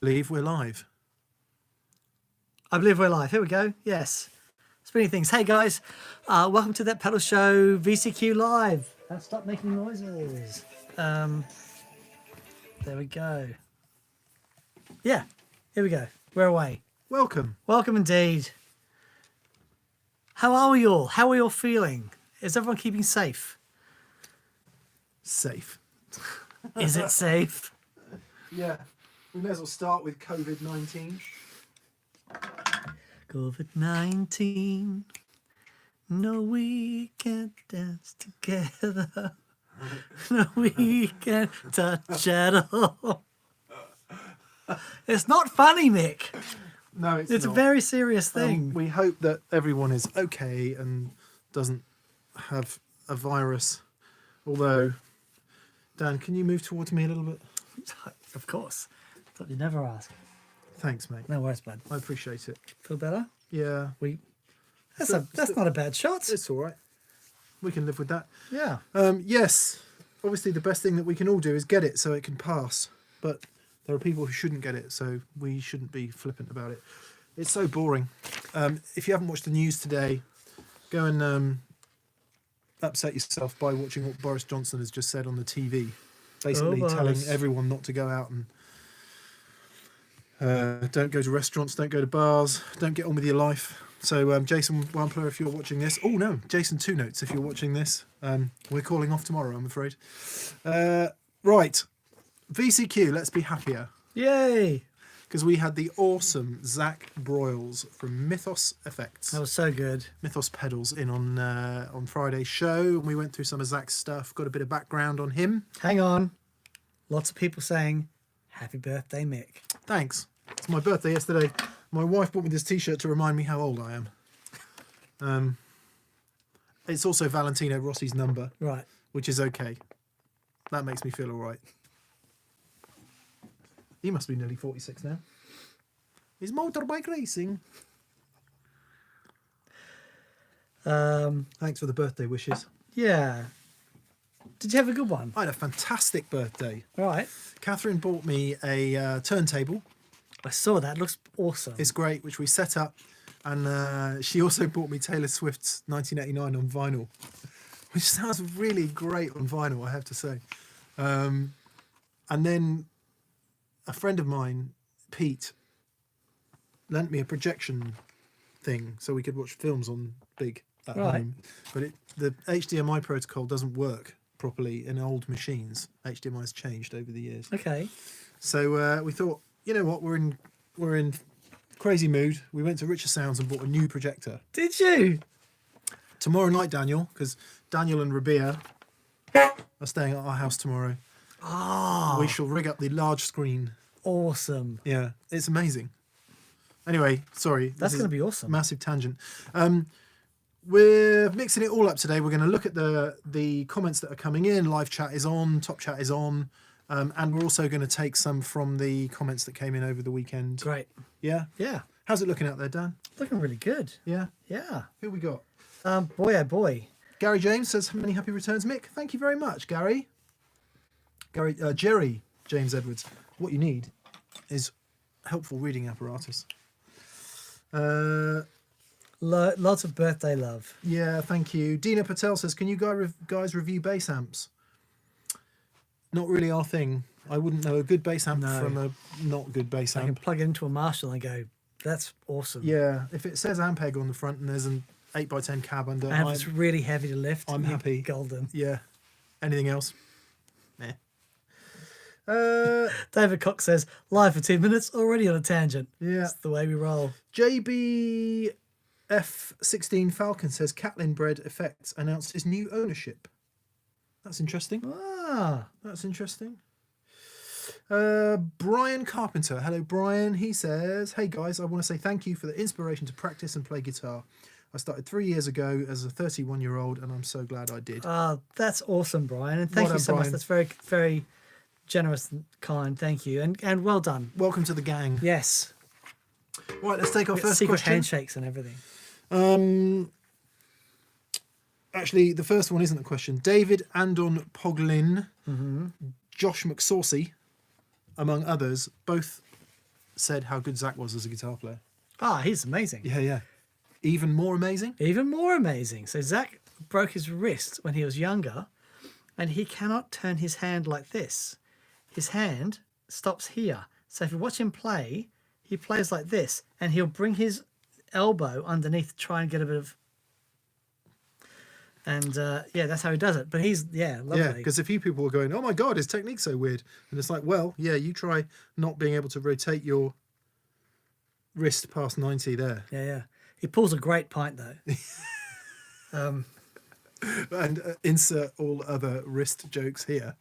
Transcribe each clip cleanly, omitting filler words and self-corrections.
believe we're live. I believe we're live. Here we go. Yes. Spinning things. Hey guys, welcome to That Pedal Show VCQ Live. Stop making noises. There we go. Yeah, here we go. We're away. Welcome. Welcome indeed. How are we all? How are we all feeling? Is everyone keeping safe? Safe. Is it safe? Yeah. We may as well start with COVID-19. COVID-19. No, we can't dance together. No, we can't touch at all. It's not funny, Mick. No, It's not. a very serious thing. We hope that everyone is okay and doesn't have a virus. Although, Dan, can you move towards me a little bit? Of course. Thought you'd never ask. Thanks, mate. No worries, bud. I appreciate it. Feel better? Yeah. That's not a bad shot. It's all right. We can live with that. Yeah. Yes. Obviously, the best thing that we can all do is get it so it can pass. But there are people who shouldn't get it, so we shouldn't be flippant about it. It's so boring. If you haven't watched the news today, go and upset yourself by watching what Boris Johnson has just said on the TV. Basically telling everyone not to go out and don't go to restaurants, don't go to bars, don't get on with your life. So, Jason Wampler, if you're watching this... Oh, no, Jason Two Notes, if you're watching this. We're calling off tomorrow, I'm afraid. Right. VCQ, let's be happier. Yay. Because we had the awesome Zach Broyles from Mythos Effects. That was so good. Mythos Pedals in on Friday's show. We went through some of Zach's stuff, got a bit of background on him. Hang on. Lots of people saying, happy birthday, Mick. Thanks. It's my birthday yesterday. My wife bought me this T-shirt to remind me how old I am. It's also Valentino Rossi's number. Right. Which is okay. That makes me feel all right. He must be nearly 46 now. He's motorbike racing. Thanks for the birthday wishes. Yeah. Did you have a good one? I had a fantastic birthday. All right. Catherine bought me a turntable. I saw that. It looks awesome. It's great, which we set up. And she also bought me Taylor Swift's 1989 on vinyl, which sounds really great on vinyl, I have to say. And then a friend of mine, Pete, lent me a projection thing so we could watch films on big at home. But the HDMI protocol doesn't work properly in old machines. HDMI's changed over the years. Okay. So we thought, you know what, we're in crazy mood. We went to Richer Sounds and bought a new projector. Did you? Tomorrow night, Daniel, because Daniel and Rabia are staying at our house tomorrow. Oh. We shall rig up the large screen. Awesome. Yeah, it's amazing. Anyway, sorry. That's going to be awesome. Massive tangent. We're mixing it all up today. We're going to look at the comments that are coming in. Live chat is on. Top chat is on. And we're also going to take some from the comments that came in over the weekend. Great. Yeah? Yeah. How's it looking out there, Dan? Looking really good. Yeah? Yeah. Who we got? Boy, oh boy. Gary James says, many happy returns, Mick. Thank you very much, Gary. Jerry James Edwards. What you need is helpful reading apparatus. Lots of birthday love. Yeah, thank you. Dina Patel says, can you guys review bass amps? Not really our thing. I wouldn't know a good bass amp from a not good bass amp. I can plug it into a Marshall and go, that's awesome. Yeah, if it says Ampeg on the front and there's an 8x10 cab under, and it's really heavy to lift, I'm happy. Golden. Yeah. Anything else? Nah. David Cox says, live for 2 minutes, already on a tangent. Yeah. That's the way we roll. JBF16 Falcon says, Catlin Bread Effects announced his new ownership. That's interesting. Ah. That's interesting. Brian Carpenter. Hello, Brian. He says, hey guys, I want to say thank you for the inspiration to practice and play guitar. I started 3 years ago as a 31-year-old and I'm so glad I did. That's awesome, Brian. And thank you so much. That's very, very generous and kind. Thank you. And well done. Welcome to the gang. Yes. Right, let's take our first secret question. handshakes and everything. Actually, the first one isn't a question. David Andon Poglin, Josh McSaucy, among others, both said how good Zach was as a guitar player. Ah, he's amazing. Yeah, yeah. Even more amazing. Even more amazing. So Zach broke his wrist when he was younger, and he cannot turn his hand like this. His hand stops here. So if you watch him play, he plays like this, and he'll bring his elbow underneath to try and get a bit of... And yeah, that's how he does it. But he's, lovely. Yeah, because a few people were going, oh my God, his technique's so weird. And it's like, well, yeah, you try not being able to rotate your wrist past 90 there. Yeah, yeah. He pulls a great pint, though. And insert all other wrist jokes here.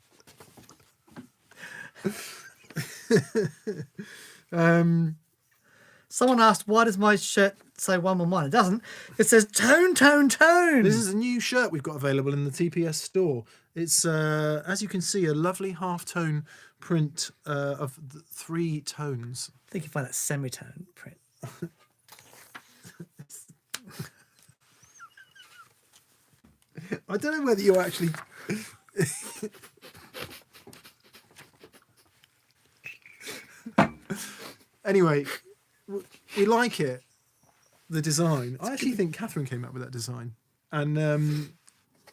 Someone asked, why does my shirt say 111? It doesn't. It says tone, tone, tone. This is a new shirt we've got available in the TPS store. It's, as you can see, a lovely half-tone print of 3 tones. I think you find that semitone print. I don't know whether you're actually... Anyway, we like it, the design. I actually think Catherine came up with that design. And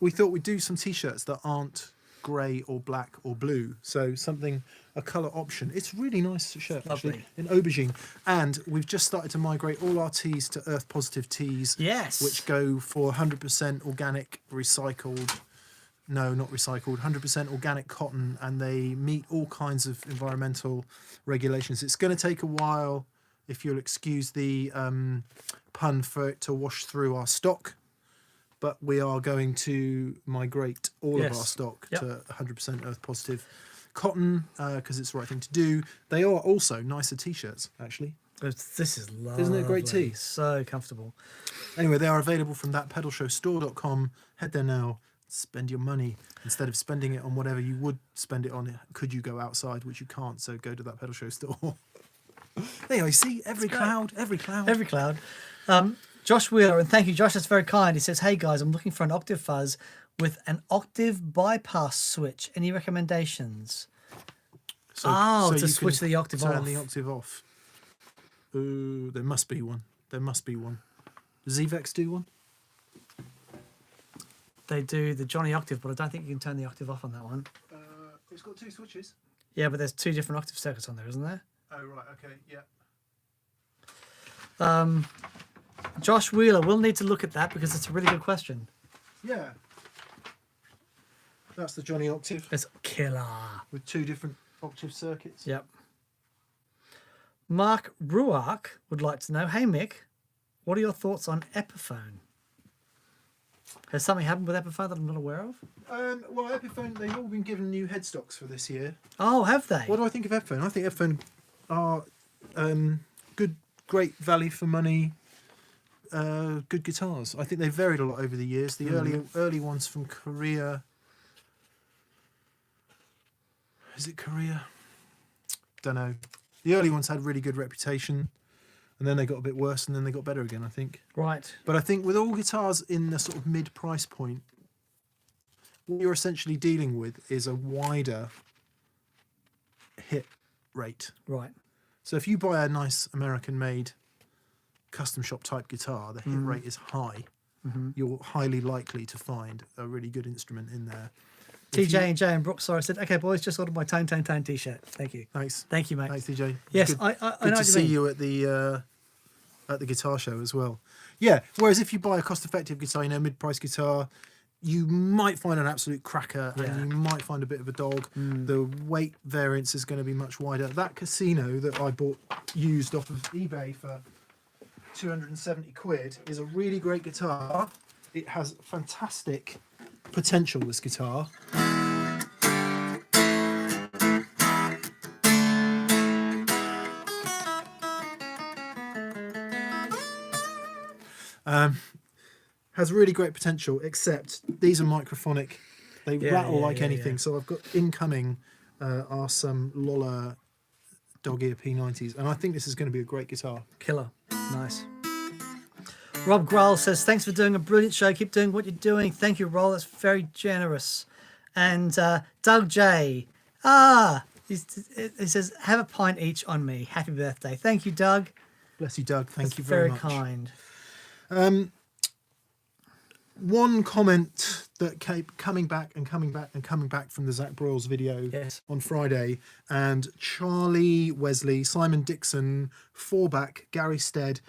we thought we'd do some T-shirts that aren't grey or black or blue. So something, a colour option. It's a really nice shirt, actually, in aubergine. And we've just started to migrate all our tees to Earth Positive tees. Yes. Which go for 100% organic, recycled... No, not recycled, 100% organic cotton, and they meet all kinds of environmental regulations. It's going to take a while, if you'll excuse the pun, for it to wash through our stock, but we are going to migrate all of our stock to 100% Earth Positive cotton, because it's the right thing to do. They are also nicer T-shirts, actually. This is lovely. Isn't it a great tee? So comfortable. Anyway, they are available from thatpedalshowstore.com. Head there now. Spend your money instead of spending it on whatever you would spend it on. Could you go outside, which you can't, so go to that pedal show store. There you see every cloud. Josh Wheeler, and thank you, Josh, that's very kind. He says, hey guys, I'm looking for an octave fuzz with an octave bypass switch. Any recommendations? So to switch the octave off. Turn the octave off. Ooh, there must be one. Does Evex do one? They do the Johnny octave, but I don't think you can turn the octave off on that one. It's got 2 switches. Yeah, but there's 2 different octave circuits on there, isn't there? Oh, right, okay, yeah. Josh Wheeler, we'll need to look at that because it's a really good question. Yeah. That's the Johnny octave. It's killer. With 2 different octave circuits. Yep. Mark Ruark would like to know, hey Mick, what are your thoughts on Epiphone? Has something happened with Epiphone that I'm not aware of? Well, Epiphone, they've all been given new headstocks for this year. Oh, have they? What do I think of Epiphone? I think Epiphone are great value for money, good guitars. I think they've varied a lot over the years. The early ones from Korea. Is it Korea? Don't know. The early ones had really good reputation. And then they got a bit worse, and then they got better again, I think. Right. But I think with all guitars in the sort of mid-price point, what you're essentially dealing with is a wider hit rate. Right. So if you buy a nice American-made custom shop type guitar, the hit rate is high. You're highly likely to find a really good instrument in there. TJ and Jay and Brooks, sorry, said, okay, boys, just ordered my Tone T-shirt. Thank you. Thanks. Thank you, mate. Thanks, TJ. Yes, good, I good know to what see you mean. you at the guitar show as well. Yeah, whereas if you buy a cost-effective guitar, mid-price guitar, you might find an absolute cracker and you might find a bit of a dog. The weight variance is going to be much wider. That Casino that I bought used off of eBay for 270 quid is a really great guitar. It has fantastic potential, this guitar. Has really great potential, except these are microphonic. They rattle like anything. So I've got incoming are some Lola dog ear P90s, and I think this is going to be a great guitar. Killer. Nice. Rob Grohl says, thanks for doing a brilliant show. Keep doing what you're doing. Thank you, Roll. That's very generous. And Doug J. He says, "Have a pint each on me. Happy birthday." Thank you, Doug. Bless you, Doug. Thank That's you very much. kind. One comment that kept coming back from the Zach Broyles video Yes. on Friday, and Charlie Wesley, Simon Dixon, Forback, Gary Stead,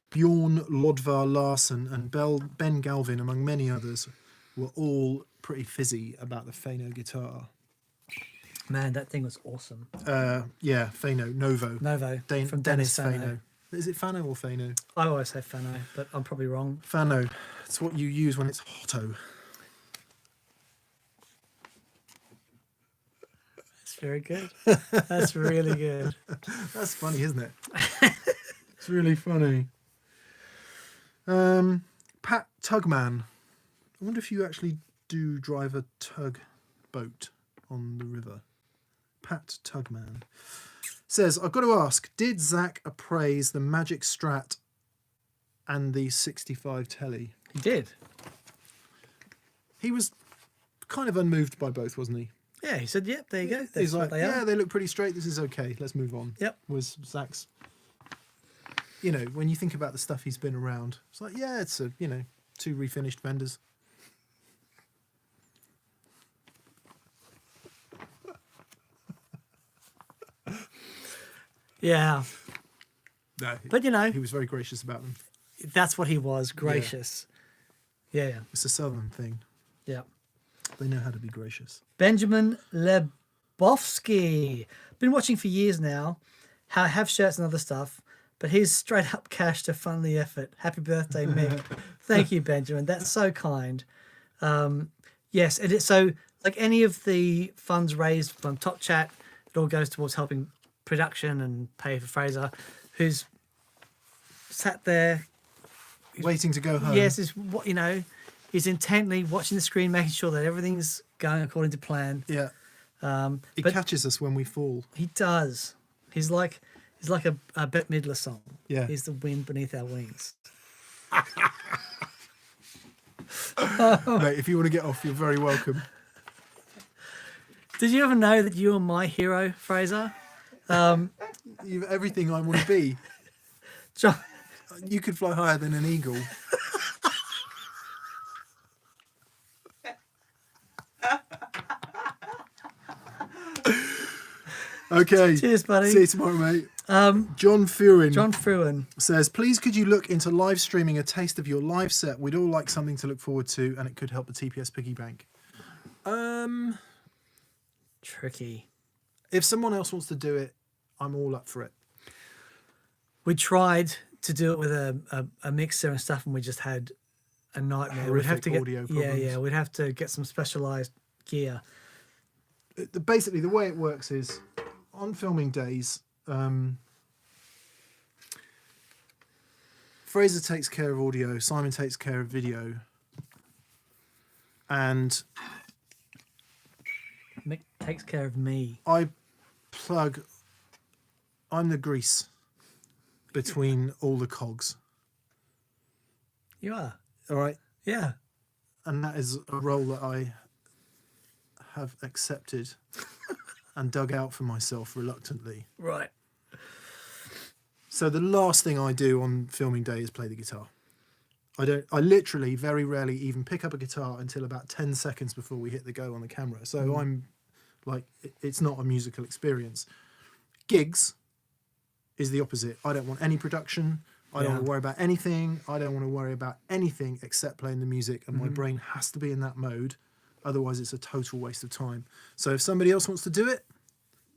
Bjorn Lodvar Larsen, and Ben Galvin, among many others, were all pretty fizzy about the Fano guitar. Man, that thing was awesome. Yeah, Fano, Novo. From Dennis Fano. Fano. Is it Fano or Fano? I always say Fano, but I'm probably wrong. Fano. It's what you use when it's hotto. That's very good. That's really good. That's funny, isn't it? It's really funny. Pat Tugman. I wonder if you actually do drive a tug boat on the river. Pat Tugman says, I've got to ask, did Zach appraise the Magic Strat and the 65 Telly? He did. He was kind of unmoved by both, wasn't he? Yeah, he said, "Yep, there you go. That's He's what like, they yeah, are." they look pretty straight. This is okay. Let's move on. Yep. Was Zach's. You know, when you think about the stuff he's been around, it's like, yeah, it's a, you know, two refinished Fenders. Yeah, No, but you know, he was very gracious about them. that's what he was, gracious. Yeah. It's a Southern thing. Yeah. They know how to be gracious. Benjamin Lebowski. Been watching for years now. How I have shirts and other stuff, but here's straight up cash to fund the effort. Happy birthday, Mick. Thank you, Benjamin. That's so kind. Yes, it is. So, like any of the funds raised from Top Chat, it all goes towards helping production and pay for Fraser, who's sat there. Waiting to go home. Yes, is what you know. He's intently watching the screen, making sure that everything's going according to plan. Yeah. He But catches us when we fall. he does. He's like a Bette Midler song. Yeah. He's the wind beneath our wings. Mate, if you want to get off, you're very welcome. Did you ever know that you were my hero, Fraser? You're everything I want to be. John, You could fly higher than an eagle. Okay. Cheers, buddy. See you tomorrow, mate. John Furin says, please could you look into live streaming a taste of your live set? We'd all like something to look forward to, and it could help the TPS piggy bank. Tricky. If someone else wants to do it, I'm all up for it. We tried to do it with a mixer and stuff, and we just had a nightmare. We'd have Horrific to get audio problems. yeah. We'd have to get some specialized gear. Basically, the way it works is on filming days, Fraser takes care of audio, Simon takes care of video, and Mick takes care of me. I'm the grease between all the cogs. You are. All right. Yeah. And that is a role that I have accepted and dug out for myself reluctantly. Right. So the last thing I do on filming day is play the guitar. I literally very rarely even pick up a guitar until about 10 seconds before we hit the go on the camera. So I'm like, it's not a musical experience. Gigs is the opposite. I don't want any production. I don't want to worry about anything. I don't want to worry about anything except playing the music, and my brain has to be in that mode. Otherwise, it's a total waste of time. So if somebody else wants to do it,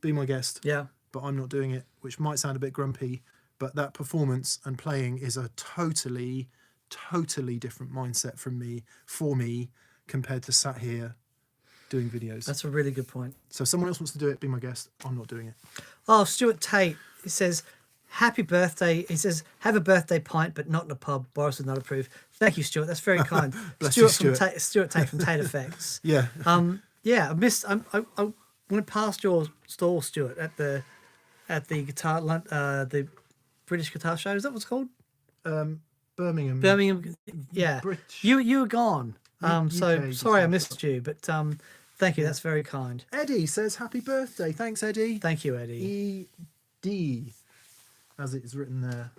be my guest. Yeah. But I'm not doing it, which might sound a bit grumpy, but that performance and playing is a totally different mindset for me compared to sat here doing videos. That's a really good point. So if someone else wants to do it, be my guest. I'm not doing it. Oh, Stuart Tate. He says, happy birthday. He says, have a birthday pint, but not in a pub. Boris would not approve. Thank you, Stuart. That's very kind. Bless you, Stuart Tate from Tate Effects. Yeah. Yeah, I went past your stall, Stuart, at the guitar, the British guitar show. Is that what's called? Birmingham. Yeah. British. You were gone. So UK sorry I guitar missed you, but Thank you. That's very kind. Eddie says happy birthday. Thanks, Eddie. Thank you, Eddie. ED, as it is written there.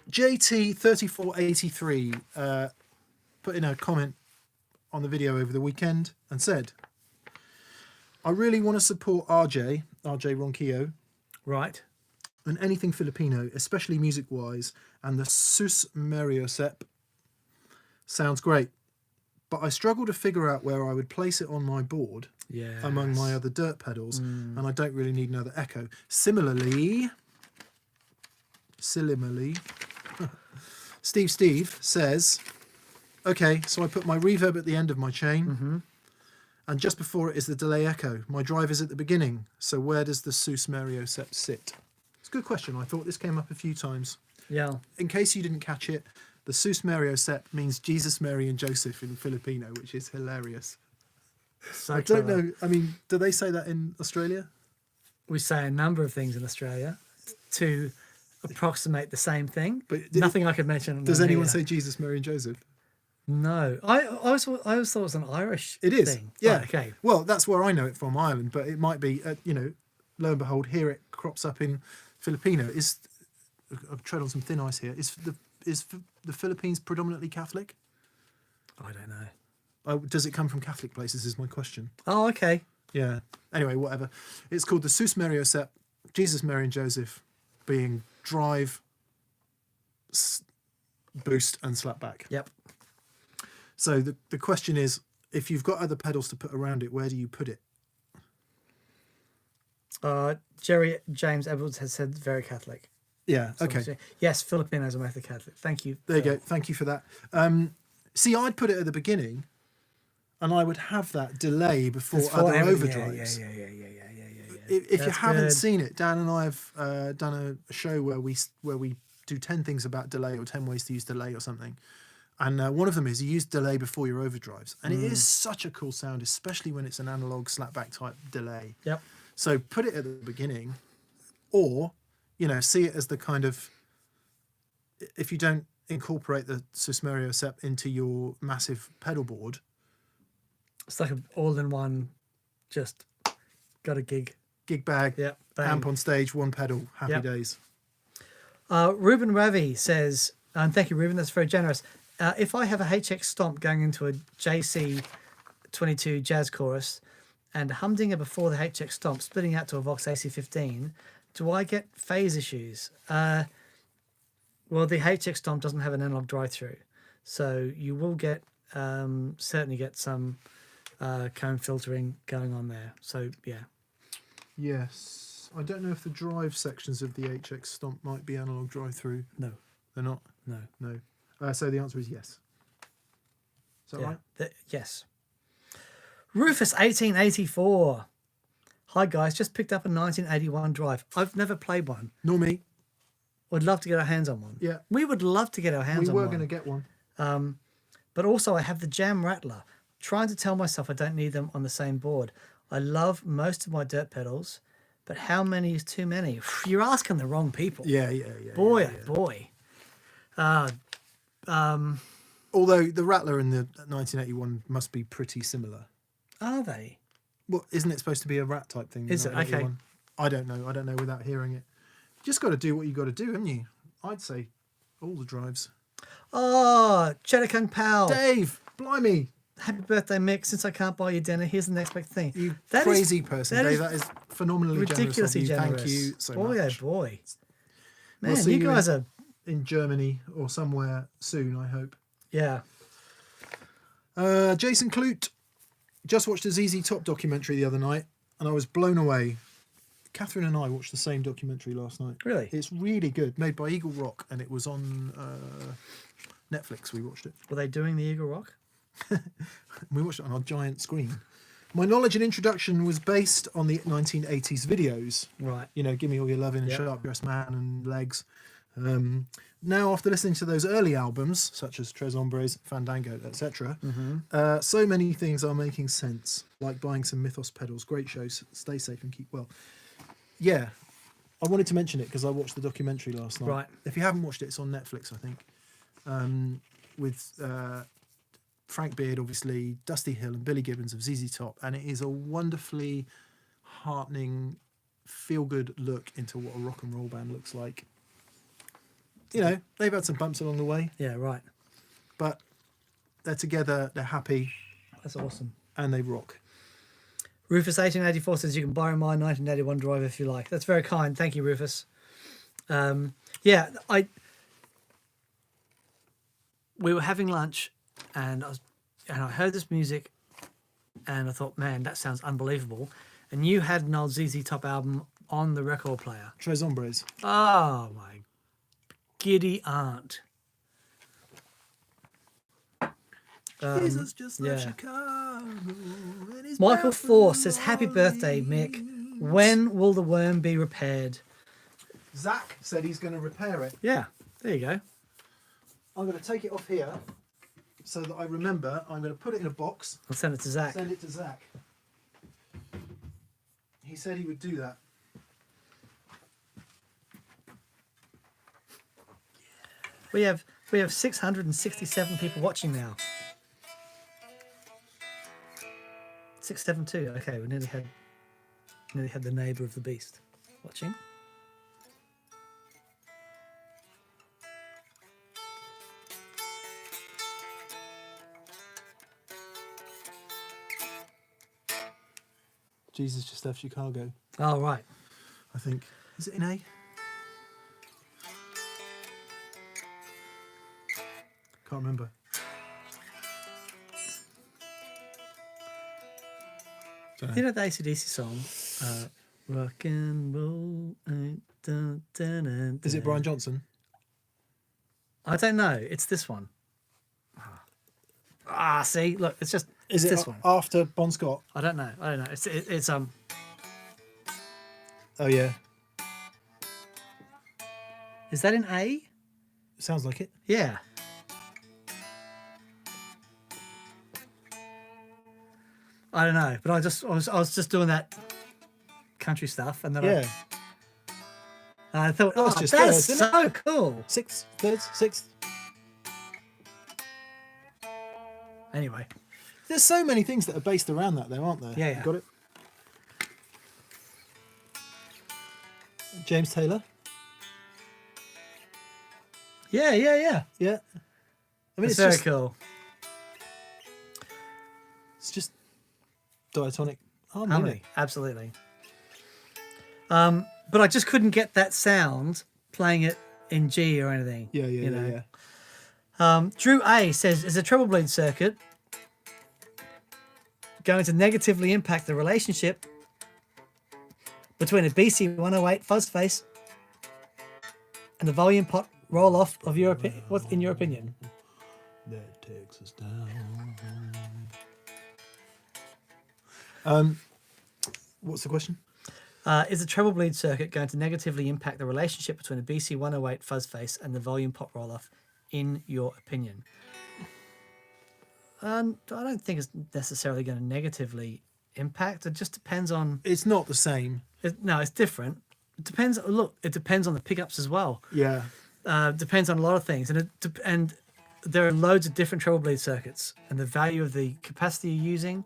JT3483 put in a comment on the video over the weekend and said, I really want to support RJ Ronquillo, Right. and anything Filipino, especially music-wise, and the Sus Mariosep sounds great. But I struggle to figure out where I would place it on my board among my other dirt pedals, and I don't really need another echo. Similarly, Steve says, okay, so I put my reverb at the end of my chain, and just before it is the delay echo. My drive is at the beginning, so where does the Sus Mariosep sit? It's a good question. I thought this came up a few times. Yeah. In case you didn't catch it, the Sus Mariosep means Jesus, Mary and Joseph in Filipino, which is hilarious. So I don't clever. know. I mean, do they say that in Australia? We say a number of things in Australia to approximate the same thing, But nothing I could mention. Does on anyone here. say Jesus, Mary and Joseph? No. I always thought it was an Irish It is. thing. Yeah. Right, okay. Well, that's where I know it from, Ireland. But it might be, lo and behold, here it crops up in Filipino. I've tread on some thin ice here. Is the Philippines predominantly Catholic? I don't know. Does it come from Catholic places? Is my question. Oh, okay. Yeah. Anyway, whatever. It's called the Sus Mariosep, Jesus, Mary and Joseph, being drive, boost and slap back. Yep. So the question is, if you've got other pedals to put around it, where do you put it? Jerry James Edwards has said very Catholic. Yeah. So Okay. yes, Filipinos are method Catholic. Thank you. There you go. Thank you for that. See, I'd put it at the beginning, and I would have that delay before other overdrives. Yeah. If you That's haven't good. seen it, Dan and I have done a show where we do 10 things about delay or 10 ways to use delay or something. And one of them is you use delay before your overdrives. And it is such a cool sound, especially when it's an analog slapback type delay. Yep. So put it at the beginning, or, see it as the kind of, if you don't incorporate the Sus Mariosep into your massive pedal board. It's like an all-in-one, just got a gig. Gig bag, Yep. Bang. amp on stage, one pedal, happy Yep. days. Ruben Ravi says, and thank you, Ruben, that's very generous. If I have a HX stomp going into a JC22 jazz chorus and a humdinger before the HX stomp splitting out to a Vox AC15, do I get phase issues? Well, the HX stomp doesn't have an analog drive-through, so you will certainly get some cone filtering going on there. So, yeah. Yes. I don't know if the drive sections of the HX Stomp might be analog drive-through. No. They're not? No. No. So the answer is yes. Is that right? Yes. Rufus1884. Hi, guys. Just picked up a 1981 drive. I've never played one. Nor me. Would love to get our hands on one. Yeah. We would love to get our hands We on were one. going to get one. But also, I have the Jam Rattler. Trying to tell myself I don't need them on the same board. I love most of my dirt pedals, but how many is too many? You're asking the wrong people. Yeah. Boy, yeah. oh boy. Although the Rattler and the 1981 must be pretty similar. Are they? Well, isn't it supposed to be a rat type thing? the Is it? 1981? I don't know. I don't know without hearing it. You just got to do what you got to do, haven't you? I'd say all the drives. Oh, Cheddar Kung Pal. Dave, blimey. Happy birthday, Mick. Since I can't buy you dinner, here's the next big thing. You That is crazy person, that Dave. is That is phenomenally ridiculously generous of you. generous. Thank you so boy, much. Oh, boy. We'll Man, see you you guys are... in Germany or somewhere soon, I hope. Yeah. Jason Clute just watched a ZZ Top documentary the other night, and I was blown away. Catherine and I watched the same documentary last night. Really? It's really good, made by Eagle Rock, and it was on Netflix. We watched it. Were they doing the Eagle Rock? We watched it on our giant screen. My knowledge and introduction was based on the 1980s videos. Right. Give Me All Your Lovin' and Yep. Sharp Dressed Man and Legs. Now, after listening to those early albums, such as Tres Hombres, Fandango, etc., so many things are making sense, like buying some Mythos pedals. Great shows. Stay safe and keep well. Yeah, I wanted to mention it because I watched the documentary last night. Right. If you haven't watched it, it's on Netflix, I think, with Frank Beard, obviously, Dusty Hill and Billy Gibbons of ZZ Top, and it is a wonderfully heartening, feel-good look into what a rock and roll band looks like. You know, they've had some bumps along the way, Yeah, right. but they're together, they're happy, That's awesome. and they rock. Rufus 1884 says you can borrow my 1981 drive if you like. That's very kind. Thank you, Rufus. Yeah, we were having lunch, and I heard this music, and I thought, man, that sounds unbelievable. And you had an old ZZ Top album on the record player. Tres Hombres. Oh my giddy aunt. Jesus just left yeah. Chicago. And he's Michael back Force for says, happy New birthday, Mick. Orleans." When will the worm be repaired? Zach said he's going to repair it. Yeah, there you go. I'm going to take it off here so that I remember. I'm going to put it in a box, I'll send it to Zach. send it to Zach. He said he would do that. We have 667 people watching now. 672. Okay, we nearly had the neighbour of the beast watching. Jesus just left Chicago, Oh right. I think. Is it in A? Can't remember. You know the AC/DC song, "Rock and Roll." Is it Brian Johnson? I don't know. It's this one. See, look, it's Is it this one. after Bon Scott? I don't know. It's Oh yeah, Is that in A? sounds like it. Yeah. I don't know, but I was just doing that country stuff, and then Yeah, I thought, That was oh, just that's thirds, isn't so cool. sixth, thirds, sixth. Anyway, There's so many things that are based around that, though, aren't there? Yeah, yeah. You got it. James Taylor. yeah. Yeah. I mean, It's it's very just cool. it's just diatonic harmony. Harmony, absolutely. But I just couldn't get that sound playing it in G or anything. Yeah, yeah, you yeah, know. yeah. Drew A says, is a treble bleed circuit going to negatively impact the relationship between a BC 108 fuzz face and the volume pot roll off of your what's in your opinion? That takes us down. What's the question? Is a treble bleed circuit going to negatively impact the relationship between a BC 108 fuzz face and the volume pot roll off in your opinion? I don't think it's necessarily going to negatively impact. It just depends on. It's not the same. No, it's different. It depends. Look, it depends on the pickups as well. Yeah. Depends on a lot of things, and there are loads of different treble bleed circuits, and the value of the capacity you're using.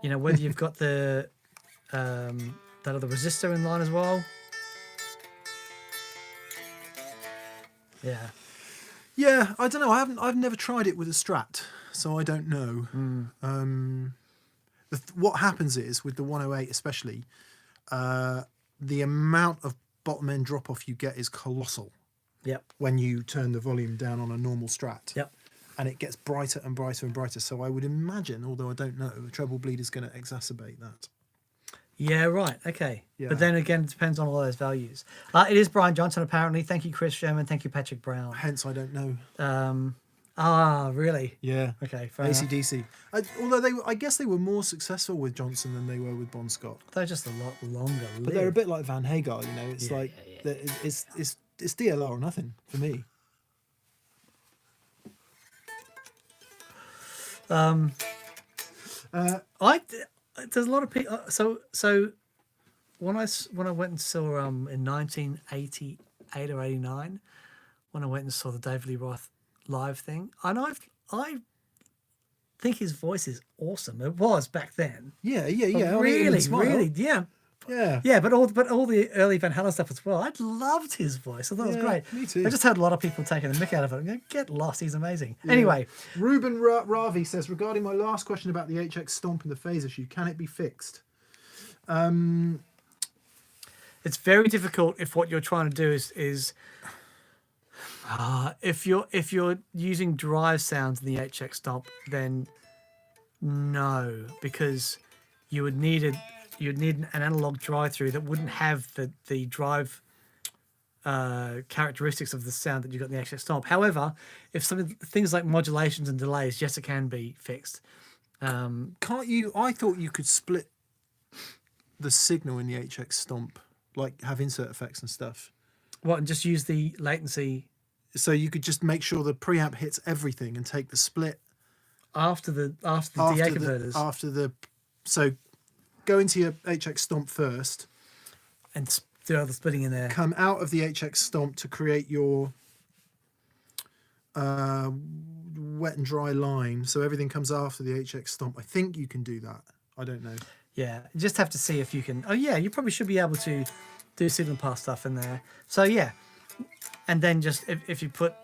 You know, whether you've got the that other resistor in line as well. Yeah. Yeah, I don't know. I've never tried it with a Strat, so I don't know. What happens is with the 108 especially, the amount of bottom end drop off you get is colossal Yep. when you turn the volume down on a normal Strat. Yep. And it gets brighter and brighter and brighter. So I would imagine, although I don't know, a treble bleed is going to exacerbate that. Yeah, right. Okay. Yeah. But then again, it depends on all those values. It is Brian Johnson, apparently. Thank you, Chris Sherman. Thank you, Patrick Brown. Hence, I don't know. Really? Yeah. Okay, fair enough. AC/DC. Although I guess they were more successful with Johnson than they were with Bon Scott. They're just a lot longer. But they're a bit like Van Hagar, you know. It's Yeah, like yeah, it's DLR or nothing for me. There's a lot of people. So when I went and saw in 1988 or 89, when I went and saw the David Lee Roth live thing, and I think his voice is awesome. It was back then. Yeah. But Only Even really, Smile. really, yeah. Yeah. Yeah, but all the early Van Halen stuff as well. I loved his voice. I thought it was Yeah, great. me too. I just heard a lot of people taking the mick out of it. I'm going, get lost. He's amazing. Anyway, Ruben Ravi says, regarding my last question about the HX Stomp and the phase issue, can it be fixed? it's very difficult if what you're trying to do is if you're using drive sounds in the HX Stomp, then no, because you'd need an analog drive through that wouldn't have the drive characteristics of the sound that you got in the HX Stomp. However, if things like modulations and delays, yes, it can be fixed. Can't you? I thought you could split the signal in the HX Stomp, like have insert effects and stuff. What, and just use the latency So you could just make sure the preamp hits everything and take the split after the DA converters so go into your HX Stomp first and do all the splitting in there. come out of the HX Stomp to create your wet and dry line, so everything comes after the HX Stomp. I think you can do that. I don't know. Yeah, you just have to see if you can. Oh yeah, you probably should be able to do signal path stuff in there. So yeah, and then just if you put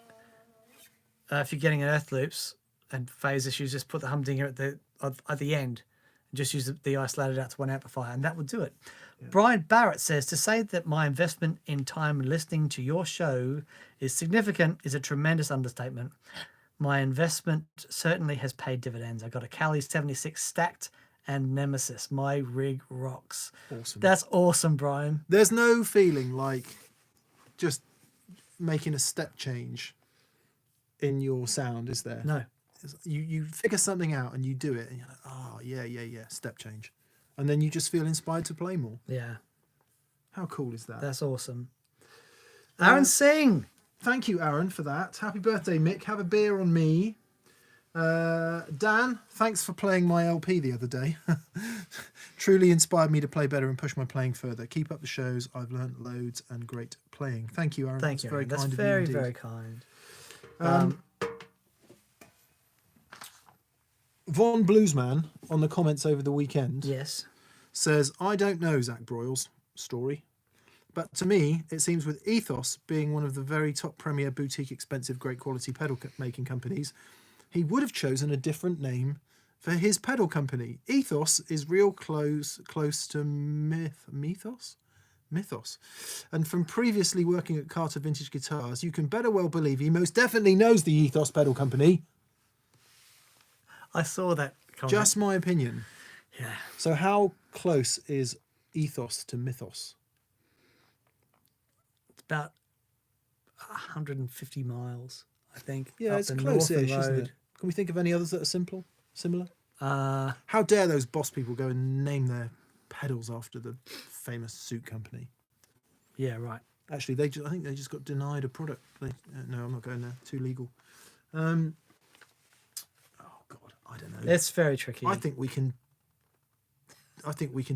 if you're getting an earth loops and phase issues, just put the humdinger at the end, and just use the isolated out to one amplifier, and that would do it. Yeah. Brian Barrett says, to say that my investment in time listening to your show is significant is a tremendous understatement. My investment certainly has paid dividends. I got a Cali 76 stacked and Nemesis. My rig rocks. Awesome. That's awesome, Brian. There's no feeling like just making a step change in your sound, is there? No. You figure something out and you do it and you're like, oh yeah, step change. And then you just feel inspired to play more. Yeah. How cool is that? That's awesome. Aaron Singh. Thank you, Aaron, for that. Happy birthday, Mick. Have a beer on me. Dan, thanks for playing my LP the other day. Truly inspired me to play better and push my playing further. Keep up the shows. I've learned loads and great playing. Thank you, Aaron. Thank you, Aaron. That's very, very kind. Von Bluesman on the comments over the weekend says, I don't know Zach Broyles' story, but to me, it seems with Ethos being one of the very top premier boutique expensive great quality pedal making companies, he would have chosen a different name for his pedal company. Ethos is real close to Mythos. And from previously working at Carter Vintage Guitars, you can better well believe he most definitely knows the Ethos pedal company. I saw that comment. Just my opinion. Yeah. So how close is Ethos to Mythos? It's about 150 miles, I think. Yeah, it's close-ish, isn't it? Can we think of any others that are similar? How dare those boss people go and name their pedals after the famous suit company? Yeah, right. Actually, I think they just got denied a product. No, I'm not going there. Too legal. I don't know. It's very tricky. I think we can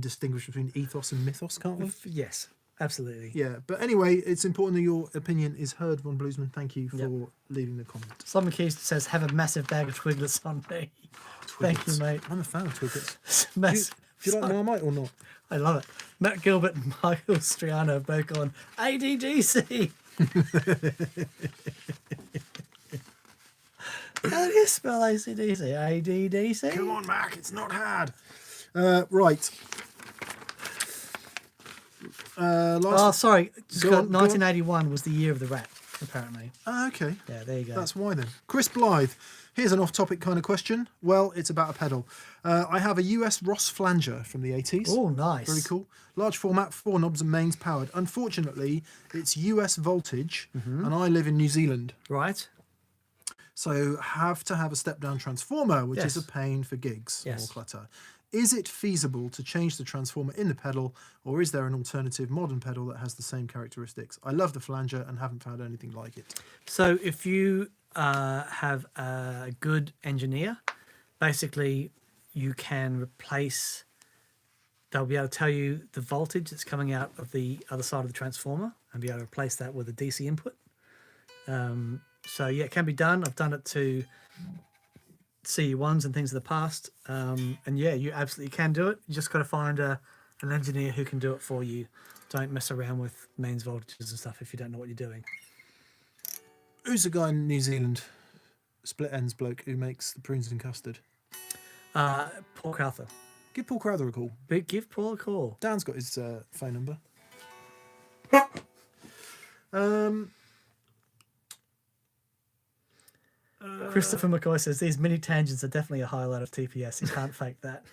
distinguish between ethos and mythos, can't we? Yes, absolutely. Yeah, but anyway, it's important that your opinion is heard, Von Bluesman. Thank you for leaving the comment. Simon Keys says, have a massive bag of Twiglets on me. Thank you, mate. I'm a fan of Twiglets. Do you like Marmite or not? I love it. Matt Gilbert and Michael Striano have both gone, ADDC. How do you spell ACDC? ADDC? Come on, Mac, it's not hard. Right. Sorry. 1981 was the year of the rat, apparently. Okay. Yeah, there you go. That's why then. Chris Blythe. Here's an off-topic kind of question. Well, it's about a pedal. I have a US Ross flanger from the 80s. Oh, nice. Very cool. Large format, 4 knobs and mains powered. Unfortunately, it's US voltage, and I live in New Zealand. Right. So have to have a step-down transformer, which is a pain for gigs or clutter. Is it feasible to change the transformer in the pedal, or is there an alternative modern pedal that has the same characteristics? I love the flanger and haven't found anything like it. So if you have a good engineer, basically you can replace, they'll be able to tell you the voltage that's coming out of the other side of the transformer and be able to replace that with a DC input. So yeah, it can be done. I've done it to CU1s and things of the past. And yeah, you absolutely can do it. You just got to find an engineer who can do it for you. Don't mess around with mains voltages and stuff if you don't know what you're doing. Who's the guy in New Zealand, split ends bloke, who makes the prunes and custard? Paul Crowther. Give Paul Crowther a call. Give Paul a call. Dan's got his phone number. Christopher McCoy says these mini tangents are definitely a highlight of TPS. You can't fake that.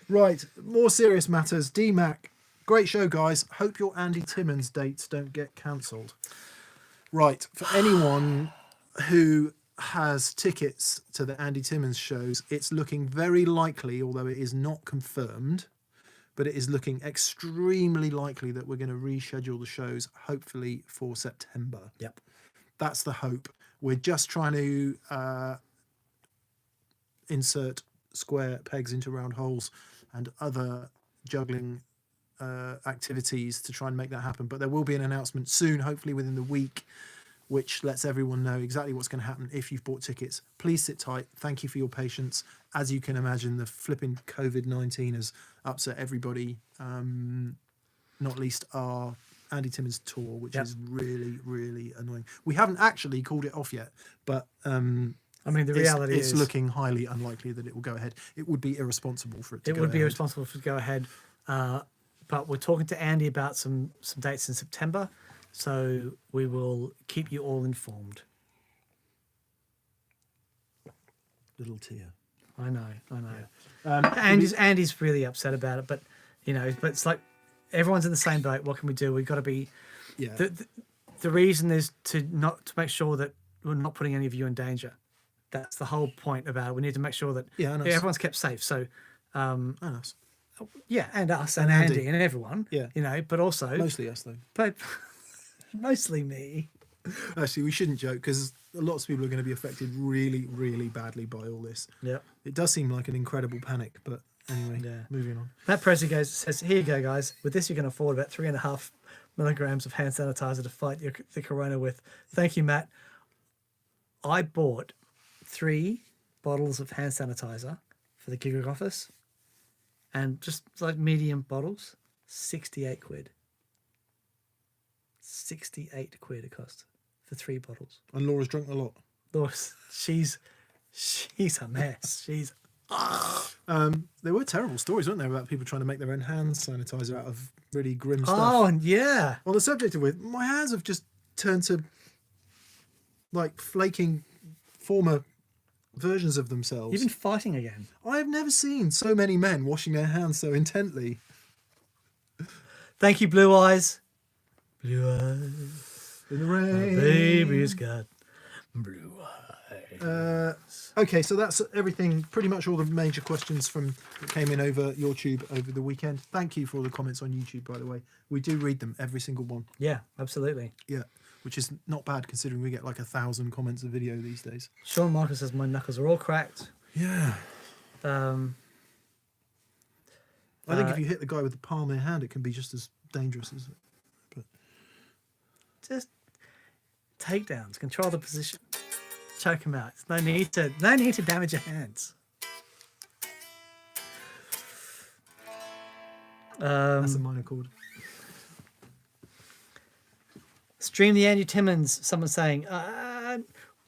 Right, more serious matters. DMAC, great show, guys. Hope your Andy Timmins dates don't get cancelled. Right, for anyone who has tickets to the Andy Timmins shows, it's looking very likely, although it is not confirmed, but it is looking extremely likely that we're going to reschedule the shows, hopefully for September. Yep. That's the hope. We're just trying to insert square pegs into round holes and other juggling activities to try and make that happen. But there will be an announcement soon, hopefully within the week, which lets everyone know exactly what's going to happen if you've bought tickets. Please sit tight. Thank you for your patience. As you can imagine, the flipping COVID-19 has upset everybody, not least our Andy Timmins tour, which is really, really annoying. We haven't actually called it off yet, but I mean, the reality is it's looking highly unlikely that it will go ahead. It would be irresponsible for it to go ahead. It would be irresponsible for it to go ahead. But we're talking to Andy about some dates in September, so we will keep you all informed. Little tear. I know. Andy's really upset about it, but but it's like everyone's in the same boat. What can we do? We've got to be. Yeah. The reason is to make sure that we're not putting any of you in danger. That's the whole point about it. We need to make sure that everyone's kept safe. So, and us. Yeah, and us and Andy and everyone. Yeah. But also Mostly us though. But mostly me. Actually, we shouldn't joke because lots of people are going to be affected really, really badly by all this. Yeah. It does seem like an incredible panic, but anyway, moving on. Matt Prezi says, here you go, guys. With this, you can afford about 3.5 milligrams of hand sanitizer to fight the corona with. Thank you, Matt. I bought 3 bottles of hand sanitizer for the gig office, and just like medium bottles, 68 quid. 68 quid it cost for 3 bottles. And Laura's drunk a lot. Laura's, she's a mess. There were terrible stories, weren't there, about people trying to make their own hand sanitizer out of really grim stuff. Oh, and yeah. On the subject of which, my hands have just turned to like flaking former versions of themselves. You've been fighting again. I have never seen so many men washing their hands so intently. Thank you, Blue Eyes. Blue eyes. In the rain. My baby's got blue eyes. Okay, so that's everything. Pretty much all the major questions that came in over YouTube over the weekend. Thank you for all the comments on YouTube, by the way. We do read them, every single one. Yeah, absolutely. Yeah, which is not bad considering we get like 1,000 comments a video these days. Sean Michael says my knuckles are all cracked. Yeah. I think if you hit the guy with the palm of your hand, it can be just as dangerous as it. But just takedowns, control the position, choke him out. There's no need to damage your hands. That's a minor chord. Stream the Andy Timmins. Someone's saying.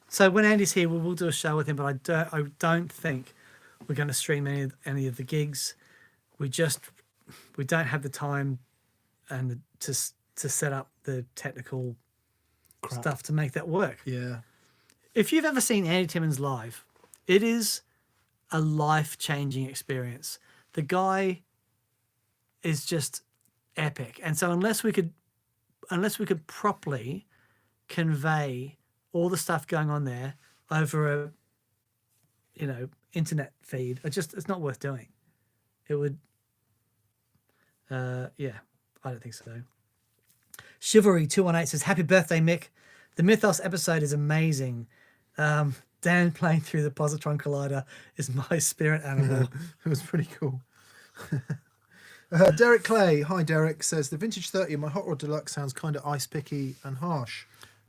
So when Andy's here, we'll do a show with him. But I don't think we're going to stream any of the gigs. We don't have the time and to set up the technical stuff to make that work. Yeah. If you've ever seen Andy Timmins live, it is a life-changing experience. The guy is just epic. And so unless we could properly convey all the stuff going on there over a internet feed, it's not worth doing. It would I don't think so. Chivalry 218 says, happy birthday, Mick. The Mythos episode is amazing. Dan playing through the positron collider is my spirit animal. It was pretty cool. Derek Clay, hi Derek, says the Vintage 30 in my Hot Rod Deluxe sounds kind of ice picky and harsh.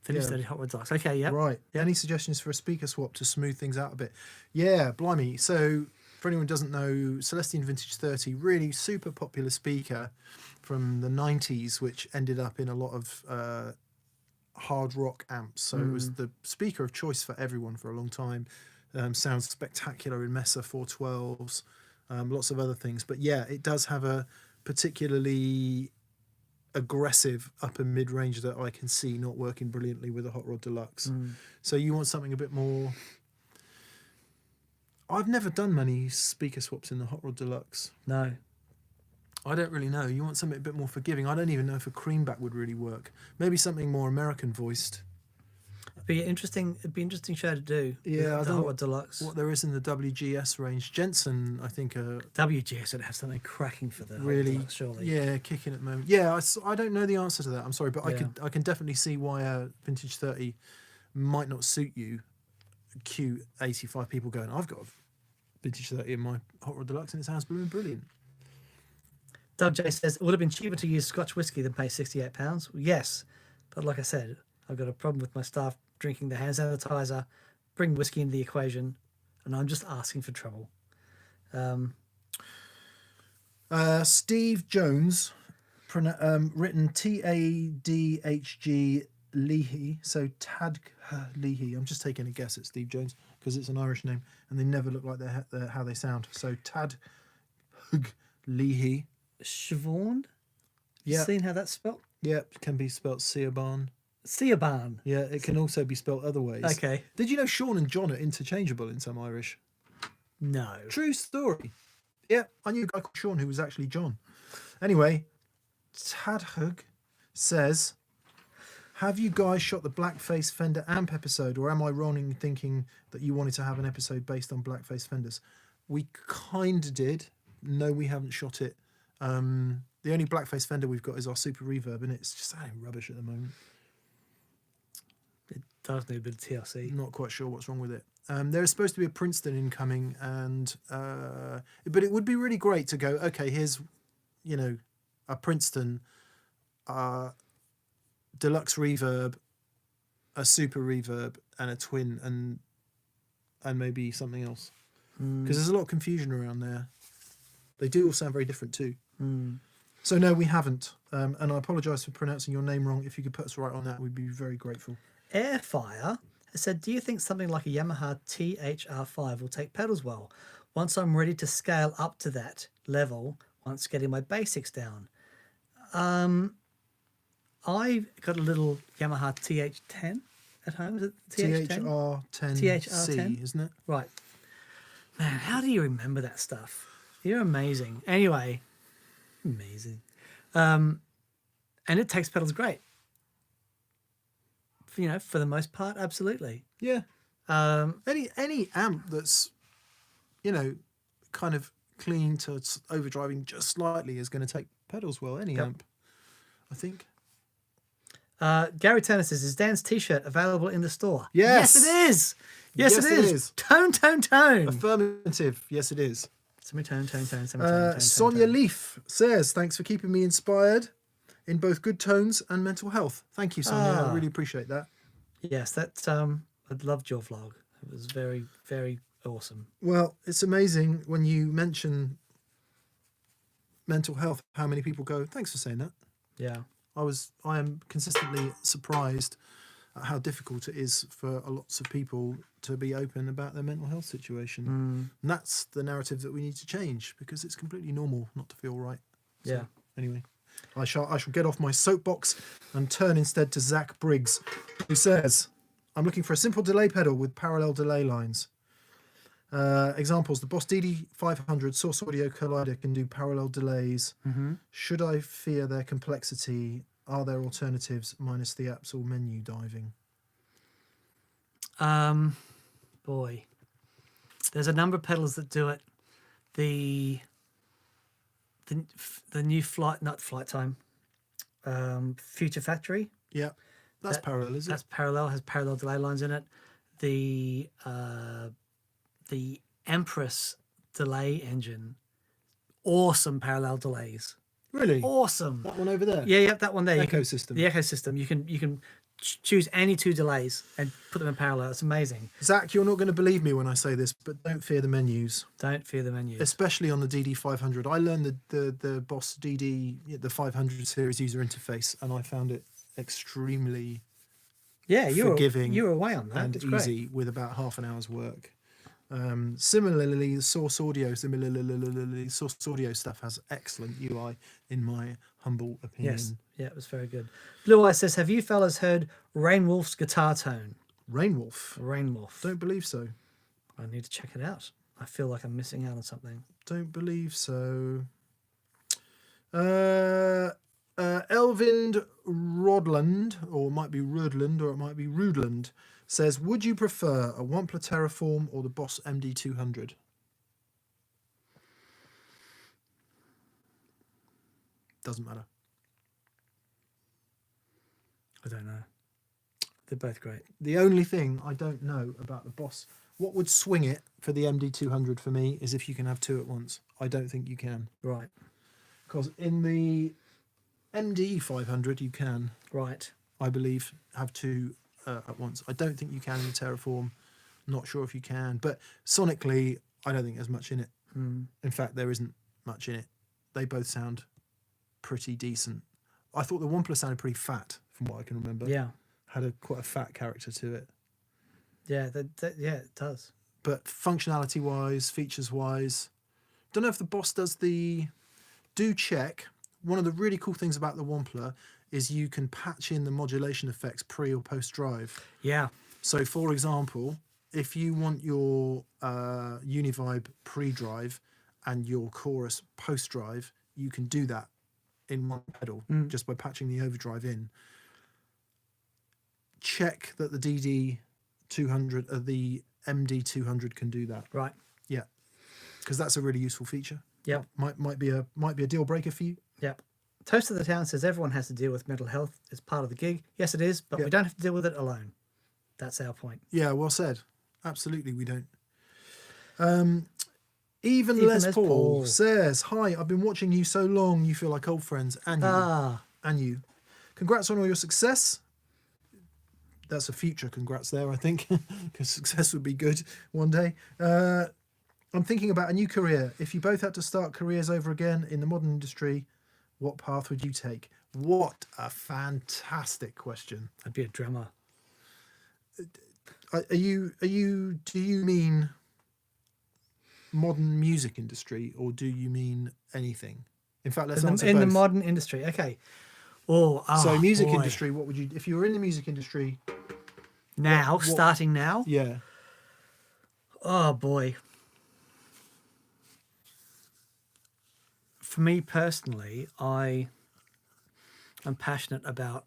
Vintage 30 Hot Rod Deluxe. Okay, yeah. Right. Yep. Any suggestions for a speaker swap to smooth things out a bit? Yeah, blimey. So for anyone who doesn't know, Celestine Vintage 30, really super popular speaker from the 90s, which ended up in a lot of hard rock amps. So it was the speaker of choice for everyone for a long time. Sounds spectacular in Mesa 412s, lots of other things. But yeah, it does have a particularly aggressive upper mid range that I can see not working brilliantly with a Hot Rod Deluxe. So you want something a bit more. I've never done many speaker swaps in the Hot Rod Deluxe. No. I don't really know. You want something a bit more forgiving. I don't even know if a creamback would really work. Maybe something more American voiced. It'd be interesting show to do. Yeah, I the don't Hot know Rod Deluxe. what there is in the WGS range. Jensen, I think, WGS would have something cracking for the Hot Rod really, Deluxe, surely. yeah, kicking at the moment. Yeah, I don't know the answer to that. I'm sorry, but Yeah. I can definitely see why a Vintage 30 might not suit you. Cue 85 people going, I've got a Vintage 30 in my Hot Rod Deluxe and it sounds brilliant. Doug J says, it would have been cheaper to use Scotch whiskey than pay £68. Yes, but like I said, I've got a problem with my staff drinking the hand sanitizer, bring whiskey into the equation, and I'm just asking for trouble. Steve Jones, written Tadhg Leahy, so Tad Leahy. I'm just taking a guess at Steve Jones because it's an Irish name and they never look like how they sound. So Tad Leahy. Siobhan? Yeah. Seen how that's spelled? Yeah, it can be spelt Siobhan. Siobhan. Yeah, it can also be spelt other ways. Okay. Did you know Sean and John are interchangeable in some Irish? No. True story. Yeah, I knew a guy called Sean who was actually John. Anyway, Tadhug says, have you guys shot the Blackface Fender amp episode, or am I wrong in thinking that you wanted to have an episode based on Blackface Fenders? We kind of did. No, we haven't shot it. The only Blackface Fender we've got is our Super Reverb, and it's just sounding rubbish at the moment. It does need a bit of TLC. Not quite sure what's wrong with it. There is supposed to be a Princeton incoming, and but it would be really great to go, okay, here's, a Princeton deluxe reverb, a super reverb, and a twin, and maybe something else. Because there's a lot of confusion around there. They do all sound very different too. So no, we haven't. And I apologise for pronouncing your name wrong. If you could put us right on that, we'd be very grateful. Airfire has said, do you think something like a Yamaha THR5 will take pedals well once I'm ready to scale up to that level once getting my basics down? I've got a little Yamaha TH10 at home. Is it TH10? THR10C, isn't it? Right. Man, how do you remember that stuff? You're amazing. Anyway, amazing. And it takes pedals great. For the most part, absolutely. Yeah. Any amp that's, kind of clean to overdriving just slightly is going to take pedals well. Any amp, I think. Gary Turner says, is Dan's t-shirt available in the store? Yes. Yes, it is. Yes, it is. Tone. Affirmative. Yes, it is. Tone. Sonia Leaf says, thanks for keeping me inspired in both good tones and mental health. Thank you, Sonia. I really appreciate that. Yes, I loved your vlog. It was very, very awesome. Well, it's amazing when you mention mental health, how many people go, thanks for saying that. Yeah. I am consistently surprised at how difficult it is for lots of people to be open about their mental health situation. And that's the narrative that we need to change, because it's completely normal not to feel right. So, yeah. Anyway, I shall get off my soapbox and turn instead to Zach Briggs, who says, I'm looking for a simple delay pedal with parallel delay lines. Examples, the Boss DD500 Source Audio Collider can do parallel delays. Should I fear their complexity? Are there alternatives minus the apps or menu diving? Boy, there's a number of pedals that do it. The new not flight time, Future Factory. Yeah, that's parallel, is it? That's parallel, has parallel delay lines in it. The Empress delay engine, awesome parallel delays. Really? Awesome. That one over there? Yeah, that one there. Ecosystem. The Ecosystem. You can choose any two delays and put them in parallel. It's amazing. Zach, you're not going to believe me when I say this, but don't fear the menus, Don't fear the menus. especially on the DD500. I learned the Boss DD, the 500 series user interface, and I found it extremely Yeah, forgiving you were away on that. and It's easy great. with about half an hour's work. Similarly, the Source Audio stuff has excellent UI, in my humble opinion. Yes. Yeah, it was very good. Blue Eye says, have you fellas heard Rainwolf's guitar tone? Rainwolf. Rainwolf. Don't believe so. I need to check it out. I feel like I'm missing out on something. Don't believe so. Elvind Rodland, or it might be Rudland, or it might be Rudland, says, would you prefer a Wampler Terraform or the Boss MD200? Doesn't matter. I don't know. They're both great. The only thing I don't know about the Boss, what would swing it for the MD200 for me is if you can have two at once. I don't think you can. Right. Because in the MD500 you can, Right. I believe, have two at once. I don't think you can in the Terraform. Not sure if you can. But sonically, I don't think there's much in it. In fact, there isn't much in it. They both sound pretty decent. I thought the Wampler sounded pretty fat, from what I can remember. Yeah. Had quite a fat character to it. Yeah, yeah, it does. But functionality-wise, features-wise, don't know if the Boss does the... Do check. One of the really cool things about the Wampler is you can patch in the modulation effects pre or post drive. Yeah. So, for example, if you want your Univibe pre-drive and your chorus post-drive, you can do that in one pedal just by patching the overdrive in. Check that the DD200, the MD200 can do that. Right. Yeah, because that's a really useful feature. Yep. Might be a deal breaker for you. Yep. Toast of the Town says everyone has to deal with mental health. It's part of the gig. Yes, it is, but we don't have to deal with it alone. That's our point. Yeah, well said. Absolutely, we don't. Even Les Paul says, hi, I've been watching you so long, you feel like old friends. And you. And you. Congrats on all your success. That's a future congrats there, I think, because success would be good one day. I'm thinking about a new career. If you both had to start careers over again in the modern industry, what path would you take? What a fantastic question. I'd be a drummer. Do you mean modern music industry, or do you mean anything? In fact, let's answer in both. the modern industry. Okay. So music boy. industry, what would you, if you were in the music industry now, starting now? Yeah. Oh boy. For me personally, I am passionate about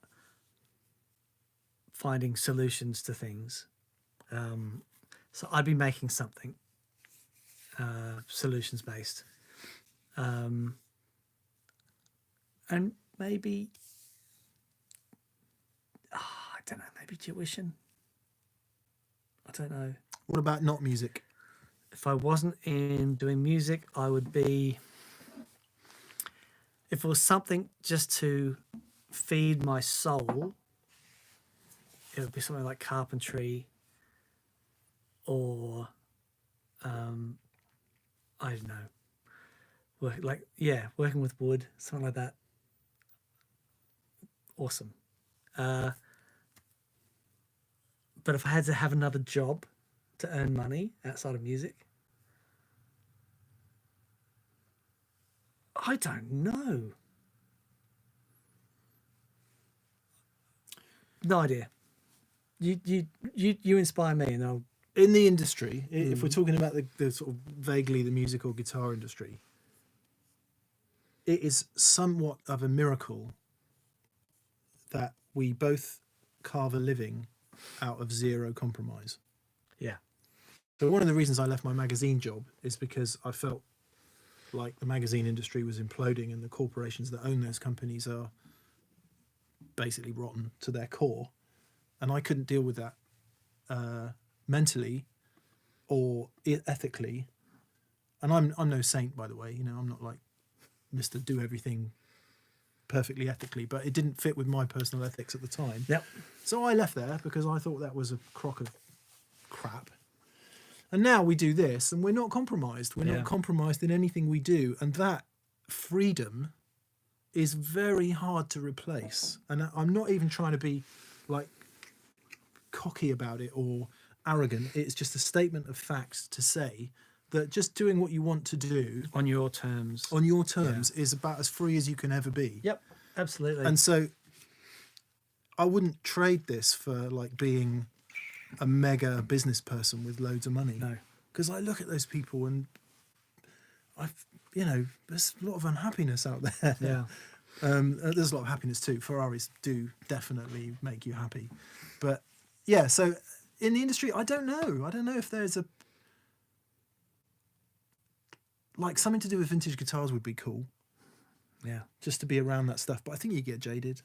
finding solutions to things. So I'd be making something solutions based. And maybe, I don't know, maybe tuition. I don't know. What about not music? If I wasn't in doing music, I would be, if it was something just to feed my soul, it would be something like carpentry or, I don't know, working with wood, something like that. Awesome. But if I had to have another job to earn money outside of music, I don't know. No idea. You inspire me, and I'll. In the industry, if we're talking about the sort of vaguely the music or guitar industry, it is somewhat of a miracle that we both carve a living out of zero compromise. Yeah. So one of the reasons I left my magazine job is because I felt like the magazine industry was imploding and the corporations that own those companies are basically rotten to their core. And I couldn't deal with that mentally or ethically. And I'm no saint, by the way. You know, I'm not like Mr. Do Everything perfectly ethically, but it didn't fit with my personal ethics at the time. Yep. So I left there because I thought that was a crock of crap. And now we do this, and we're not compromised. We're not compromised in anything we do, and that freedom is very hard to replace. And I'm not even trying to be like cocky about it or arrogant. It's just a statement of facts to say that just doing what you want to do On your terms. is about as free as you can ever be. Yep, absolutely. And so I wouldn't trade this for like being a mega business person with loads of money. No. Because I look at those people and there's a lot of unhappiness out there. Yeah. There's a lot of happiness too. Ferraris do definitely make you happy. But yeah, so in the industry, I don't know. I don't know if there's like something to do with vintage guitars would be cool. Yeah. Just to be around that stuff. But I think you get jaded.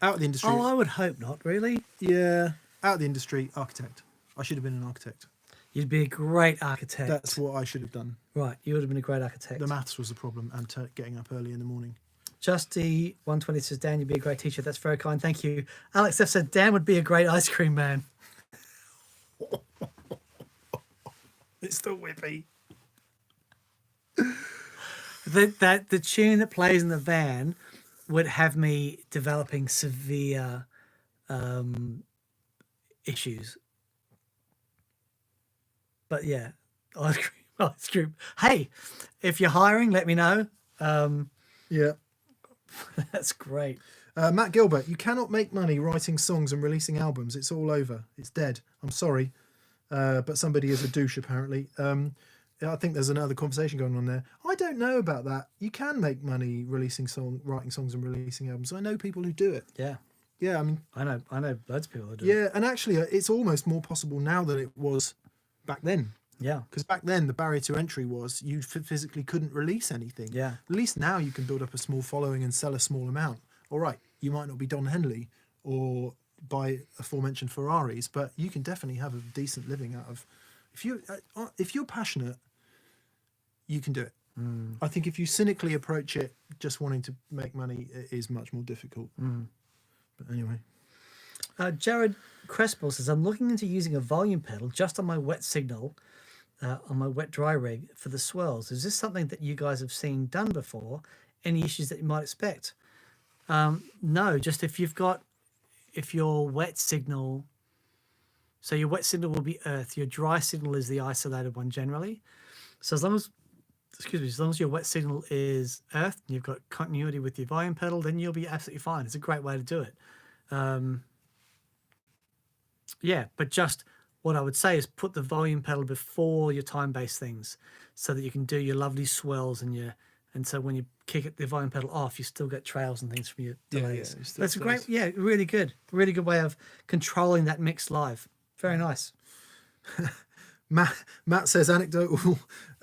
Out of the industry. Oh, I would hope not, really. Yeah. Out of the industry, architect. I should have been an architect. You'd be a great architect. That's what I should have done. Right, you would have been a great architect. The maths was the problem and getting up early in the morning. Justy 120 says, Dan, you'd be a great teacher. That's very kind. Thank you. Alex F said, Dan would be a great ice cream man. It's the whippy. The tune that plays in the van would have me developing severe issues. But yeah, ice cream. Hey, if you're hiring, let me know. Yeah. That's great. Matt Gilbert, you cannot make money writing songs and releasing albums. It's all over. It's dead. I'm sorry. But somebody is a douche, apparently. I think there's another conversation going on there. I don't know about that. You can make money writing songs and releasing albums. I know people who do it. Yeah. Yeah, I mean... I know loads of people who do it. Yeah, and actually, it's almost more possible now than it was back then. Yeah. Because back then, the barrier to entry was you physically couldn't release anything. Yeah. At least now you can build up a small following and sell a small amount. All right, you might not be Don Henley or buy aforementioned Ferraris, but you can definitely have a decent living out of... If you're passionate, you can do it. Mm. I think if you cynically approach it just wanting to make money, it is much more difficult. Mm. But anyway. Jared Crespel says, I'm looking into using a volume pedal just on my wet signal, on my wet dry rig for the swirls. Is this something that you guys have seen done before? Any issues that you might expect? No, just if your wet signal, so your wet signal will be earth, your dry signal is the isolated one generally. So as long as your wet signal is earth and you've got continuity with your volume pedal, then you'll be absolutely fine. It's a great way to do it. Yeah, but just what I would say is put the volume pedal before your time-based things so that you can do your lovely swells and so when you kick the volume pedal off, you still get trails and things from your delays. Yeah, That's a great, really good way of controlling that mix live. Very nice. Matt says anecdotal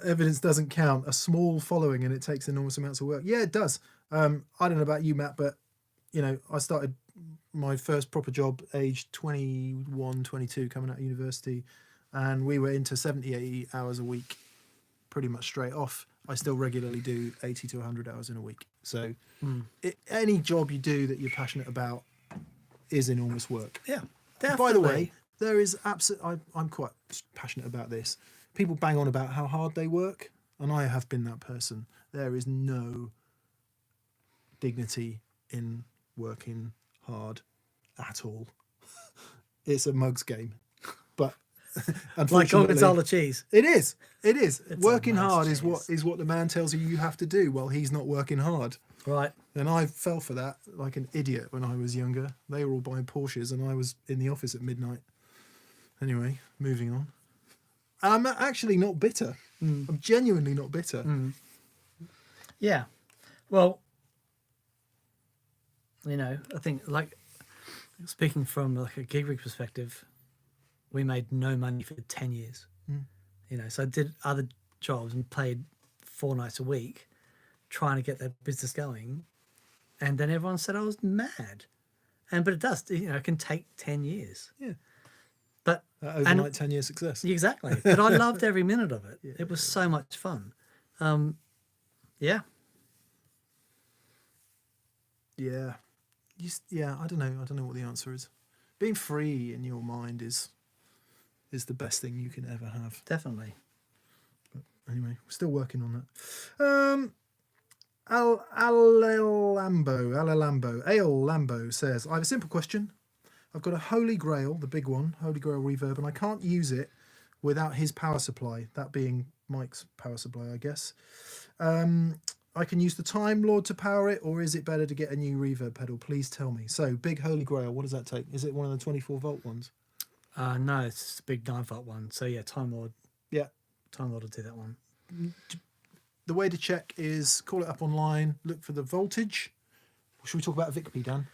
evidence doesn't count. A small following and it takes enormous amounts of work. Yeah, it does. I don't know about you, Matt, but I started my first proper job aged 21, 22, coming out of university, and we were into 70, 80 hours a week pretty much straight off. I still regularly do 80 to 100 hours in a week. So any job you do that you're passionate about is enormous work. Yeah, definitely. By the way, there is I'm quite passionate about this. People bang on about how hard they work, and I have been that person. There is no dignity in working hard at all. It's a mug's game. But like Gorgonzola cheese. It is. It's working a mug's hard cheese. is what the man tells you have to do while he's not working hard. Right. And I fell for that like an idiot when I was younger. They were all buying Porsches and I was in the office at midnight. Anyway, moving on. And I'm actually not bitter. I'm genuinely not bitter. Yeah. Well, I think like speaking from like a gig rig perspective, we made no money for 10 years. So I did other jobs and played 4 nights a week trying to get that business going. And then everyone said I was mad. But it does, it can take 10 years. Yeah. But overnight 10-year success. Exactly. But I loved every minute of it. Yeah. It was so much fun. Yeah. Yeah. I don't know. I don't know what the answer is. Being free in your mind is the best thing you can ever have. Definitely. Anyway, we're still working on that. Lambo says, I have a simple question. I've got a Holy Grail, the big one, Holy Grail reverb, and I can't use it without his power supply, that being Mike's power supply, I guess. I can use the Time Lord to power it, or is it better to get a new reverb pedal? Please tell me. So, big Holy Grail, what does that take? Is it one of the 24 volt ones? No, it's just a big 9-volt one. So yeah, Time Lord. Yeah. Time Lord will do that one. The way to check is call it up online, look for the voltage. Should we talk about VicP, Dan?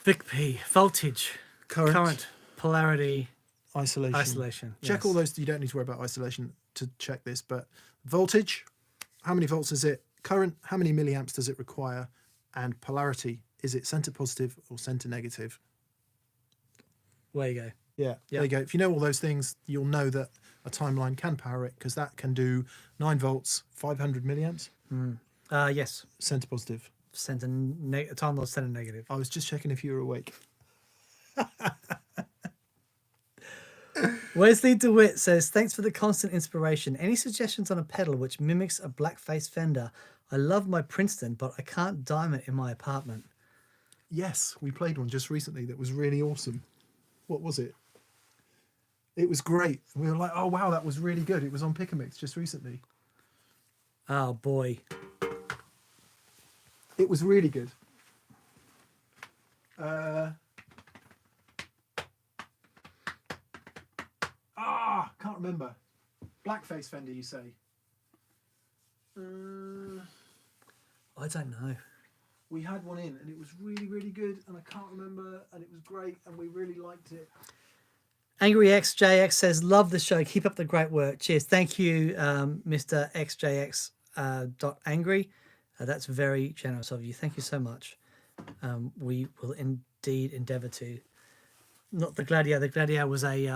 VicP, voltage, current, polarity, isolation. Check yes. all those. You don't need to worry about isolation to check this, but voltage, how many volts is it? Current, how many milliamps does it require? And polarity, is it center positive or center negative? There you go. Yeah, there you go. If you know all those things, you'll know that a timeline can power it, because that can do 9 volts, 500 milliamps. Yes. Center positive. Time Lord center negative. I was just checking if you were awake. Wesley DeWitt says, thanks for the constant inspiration. Any suggestions on a pedal which mimics a blackface Fender? I love my Princeton, but I can't dime it in my apartment. Yes, we played one just recently that was really awesome. What was it? It was great. We were like, oh, wow, that was really good. It was on Pick a Mix just recently. Oh, boy. It was really good. Can't remember. Blackface Fender, you say? I don't know. We had one in, and it was really, really good, and I can't remember, and it was great, and we really liked it. Angry XJX says, love the show. Keep up the great work. Cheers. Thank you, Mr. XJX .angry. That's very generous of you. Thank you so much. We will indeed endeavour to. Not the Gladio. The Gladio was a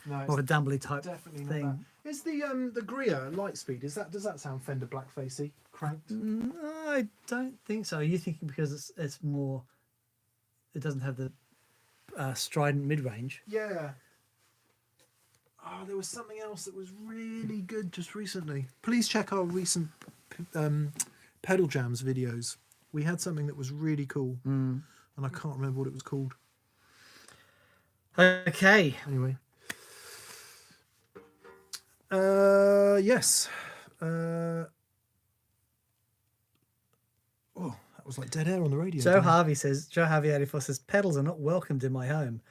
more of a Dumbly type definitely thing. not that. Is the Greer Lightspeed? Does that sound Fender Blackfacey cranked? No, I don't think so. Are you thinking because it's more? It doesn't have the strident mid range. Yeah. Oh, there was something else that was really good just recently. Please check our recent Pedal Jams videos. We had something that was really cool, and I can't remember what it was called. Okay. Anyway. Yes. Oh, that was like dead air on the radio. Joe Harvey 84 says, pedals are not welcomed in my home.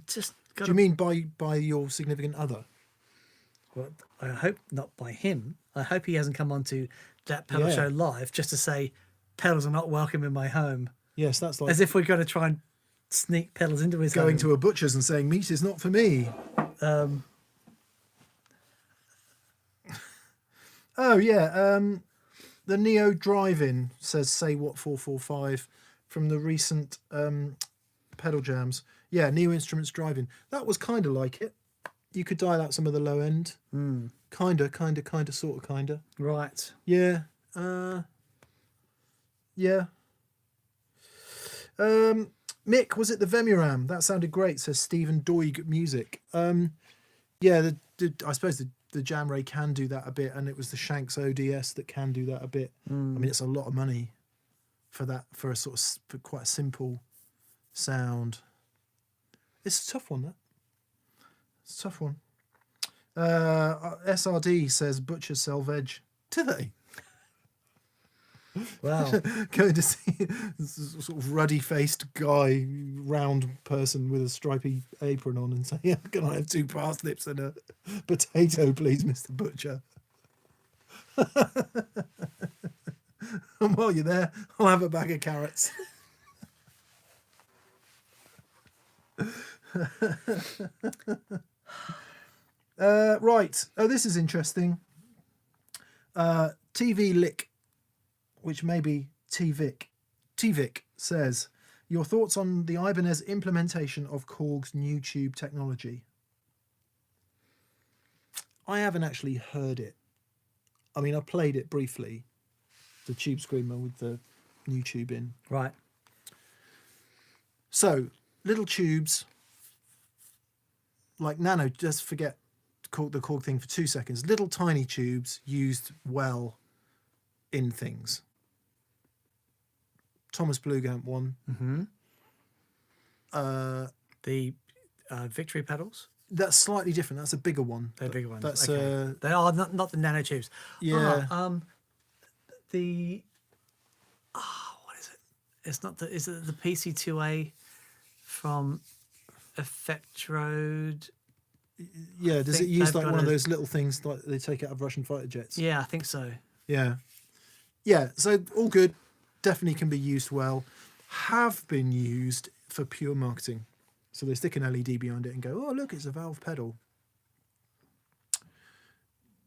Just Do you mean by your significant other? Well, I hope not by him. I hope he hasn't come onto that pedal show live just to say pedals are not welcome in my home. Yes, that's like as if we're going to try and sneak pedals into his going home. to a butcher's and saying meat is not for me. Oh yeah, the Neo Drive-In says say what 445 from the recent Pedal Jams. Yeah, Neo Instruments Drive-In. That was kind of like it. You could dial out some of the low end. Kinda, sort of. Right. Yeah. Yeah. Mick, was it the Vemuram? That sounded great, says Stephen Doig Music. Yeah, I suppose the Jam Ray can do that a bit, and it was the Shanks ODS that can do that a bit. I mean, it's a lot of money for that, for a sort of for quite a simple sound. It's a tough one, that. It's a tough one. SRD says Butcher sell veg. Do they? Wow. Going to see this sort of ruddy-faced guy, round person with a stripy apron on, and say, "Yeah, can I have 2 parsnips and a potato, please, Mr. Butcher?" And while you're there, I'll have a bag of carrots. Right. Oh, this is interesting. TV Lick, which may be TVic says, your thoughts on the Ibanez implementation of Korg's new tube technology? I haven't actually heard it. I mean, I played it briefly. the tube screamer with the new tube in. Right. So little tubes, like nano. Just forget the Korg thing for 2 seconds. Little tiny tubes used well in things. Thomas Bluegamp one. Mm-hmm. The Victory pedals. That's slightly different. That's a bigger one. They're bigger ones. That's okay. They are not the nanotubes. yeah. What is it? It's not the. Is it the PC2A from Effectrode? Yeah. Does it think use they've like got one of a- those little things like they take out of Russian fighter jets? Yeah, I think so. Yeah. Yeah. So all good. Definitely can be used well. Have been used for pure marketing. So they stick an LED behind it and go, oh, look, it's a valve pedal.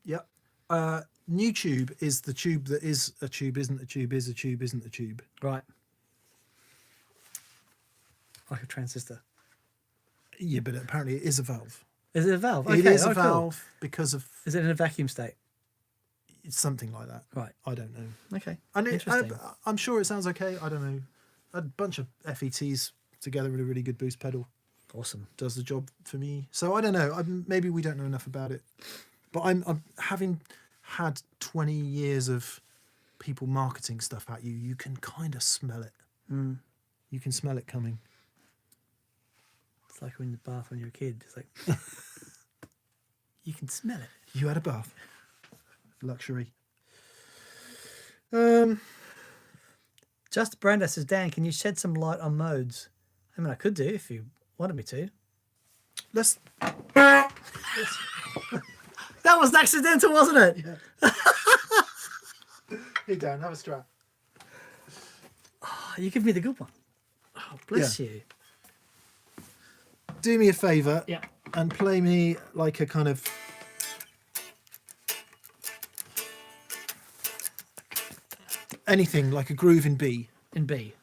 Yep. New tube is the tube that is a tube, isn't a tube, is a tube, isn't a tube. Right. Like a transistor. Yeah, but apparently it is a valve. Is it a valve? It is a cool. valve because of Is it in a vacuum state? something like that. Right. I don't know. Okay. And Interesting. I'm sure it sounds okay. I don't know. A bunch of FETs together with a really good boost pedal Awesome. does the job for me. So I don't know. Maybe we don't know enough about it. But I'm having had 20 years of people marketing stuff at you. You can kind of smell it. Mm. You can smell it coming. It's like when you're in the bath when you're a kid. It's like you can smell it. You had a bath. Luxury. Just Brenda says, Dan, can you shed some light on modes? I mean, I could do if you wanted me to. Let's. That was accidental, wasn't it? Yeah. Here, Dan, have a strap. Oh, you give me the good one. Oh, bless you. Do me a favour. Yeah. And play me like a kind of. Anything like a groove in B. In B.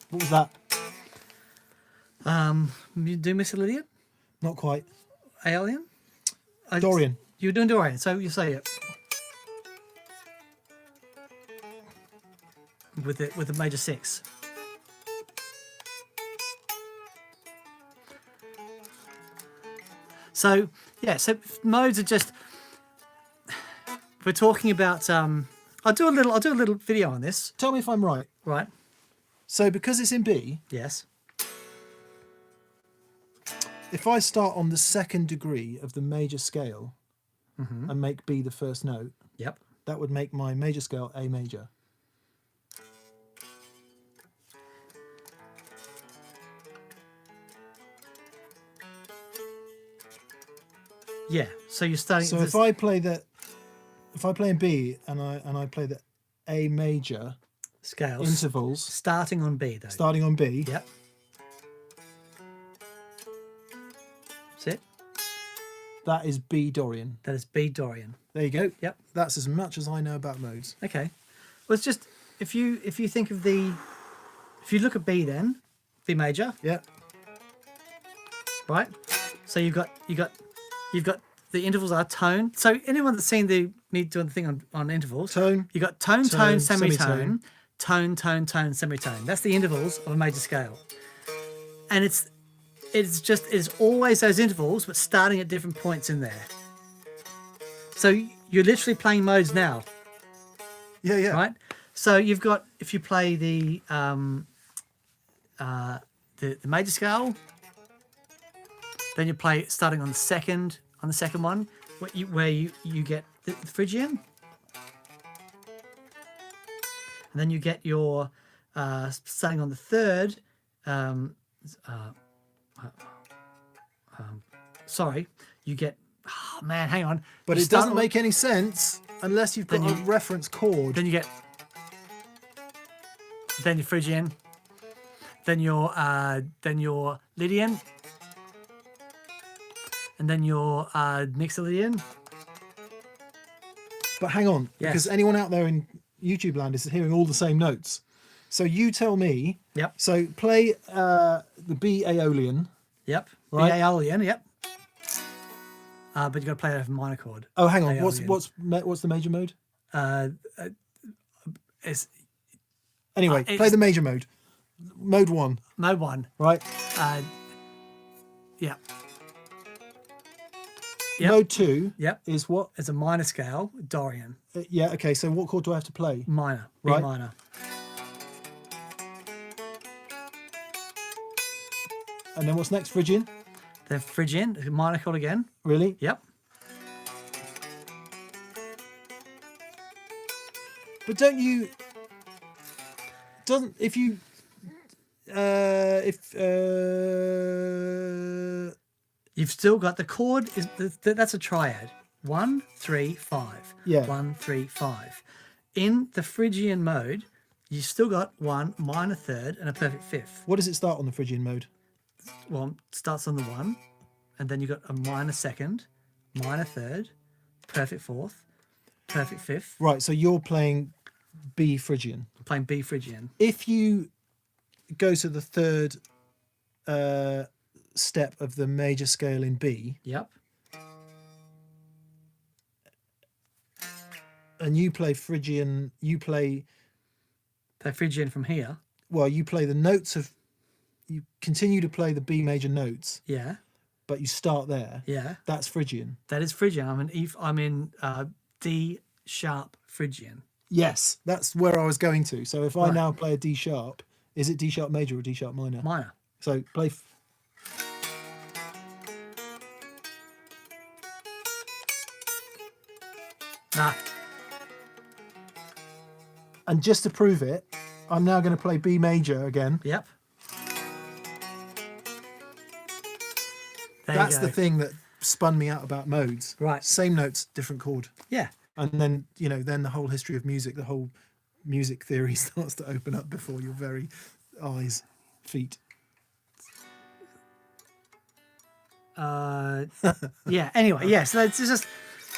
What was that? You do Miss Lydia? Not quite. Alien? Dorian. You're doing Dorian, so you say it. With the major 6. So yeah, so modes are just we're talking about I'll do a little video on this. Tell me if I'm right. Right. So because it's in B, Yes. if I start on the second degree of the major scale and make B the first note, Yep. that would make my major scale A major. Yeah. So you're starting So if I play in B and I play the A major scales intervals starting on B though. starting on B, Yep. That's it. that is B Dorian. That is B Dorian. There you go. Yep. That's as much as I know about modes. Okay. Well, it's just if you think of if you look at B then B major, Yeah. right? So you've got the intervals are tone. So anyone that's seen me doing the thing on intervals, Tone. you got tone, Tone, semitone, tone, tone, tone, semitone. That's the intervals of a major scale. And it's always those intervals, but starting at different points in there. So you're literally playing modes now, Yeah, yeah. right? So you've got, if you play the major scale, then you play starting on the second one, where you get the Phrygian, and then you get your starting on the third. Sorry, you get. Oh man, hang on. But You it start doesn't on- make any sense unless you've got Then a reference chord. Then you get. then your Phrygian, then your Lydian, and then your Mixolydian. But hang on, Yes. because anyone out there in YouTube land is hearing all the same notes. So you tell me. Yep. So play the B Aeolian. Yep. Right. The Aeolian. Yep. But you got to play it over minor chord. Oh, hang on. Aeolian. What's the major mode? It's Anyway, play the major mode. Mode 1. mode 1. Right. Yeah. Yep. Mode 2 Yep. is what? It's a minor scale, Dorian. Yeah. Okay. So what chord do I have to play? Minor. B Right. minor. And then what's next? Phrygian. The Phrygian, minor chord again. Really? Yep. But doesn't if you You've still got the chord. That's a triad. 1, 3, 5. Yeah. 1, 3, 5. In the Phrygian mode, you've still got 1 minor third and a perfect fifth. what does it start on the Phrygian mode? Well, it starts on the 1, and then you've got a minor second, minor third, perfect fourth, perfect fifth. Right. So you're playing B Phrygian. I'm playing B Phrygian. If you go to the third step of the major scale in B, Yep. and you play Phrygian, you play Phrygian from here. you play the notes of, you continue to play the B major notes, Yeah. but you start there. Yeah. That's Phrygian. That is Phrygian. I'm in D sharp Phrygian. Yes, that's where I was going to. So if I Right. now play a D sharp, is it D sharp major or D sharp minor? Minor. So play. Nah. And just to prove it, I'm now going to play B major again. Yep. There That's you go. the thing that spun me out about modes. Right. Same notes, different chord. Yeah. And then, then the whole history of music, the whole music theory starts to open up before your very eyes, feet. Yeah. Anyway, yeah. So it's just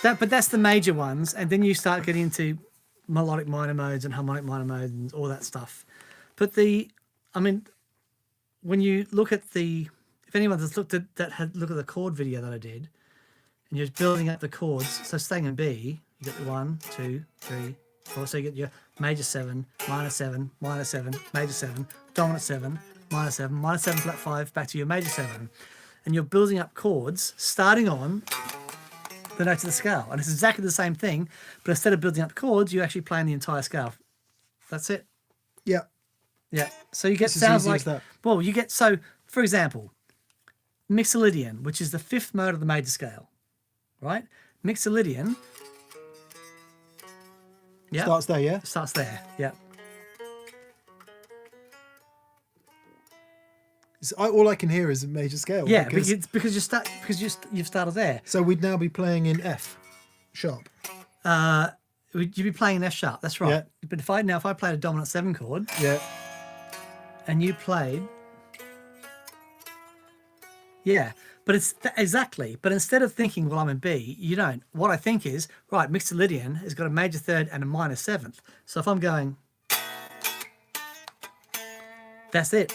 that, but that's the major ones, and then you start getting into melodic minor modes and harmonic minor modes and all that stuff. But when you look at if anyone has looked at look at the chord video that I did, and you're building up the chords. So staying in B, you get the 1, 2, 3, 4. So you get your major 7, minor 7, minor 7, major 7, dominant 7, minor 7 flat 5, back to your major 7. And you're building up chords starting on the notes of the scale. And it's exactly the same thing, but instead of building up chords, you actually playing the entire scale. That's it. Yeah. Yeah. So you get It's as sounds easy like, as that. well, you get, so for example, Mixolydian, which is the 5th mode of the major scale, right? Mixolydian. Yeah. Starts there, yeah? Starts there. Yeah. All I can hear is a major scale. Yeah, because you've started there. So we'd now be playing in F sharp. You'd be playing an F sharp. That's right. Yeah. But if I played a dominant 7 chord Yeah. and you played, yeah, but it's exactly. But instead of thinking, well, I'm in B, you don't. What I think is, right, Mixolydian has got a major 3rd and a minor 7th. So if I'm going, that's it.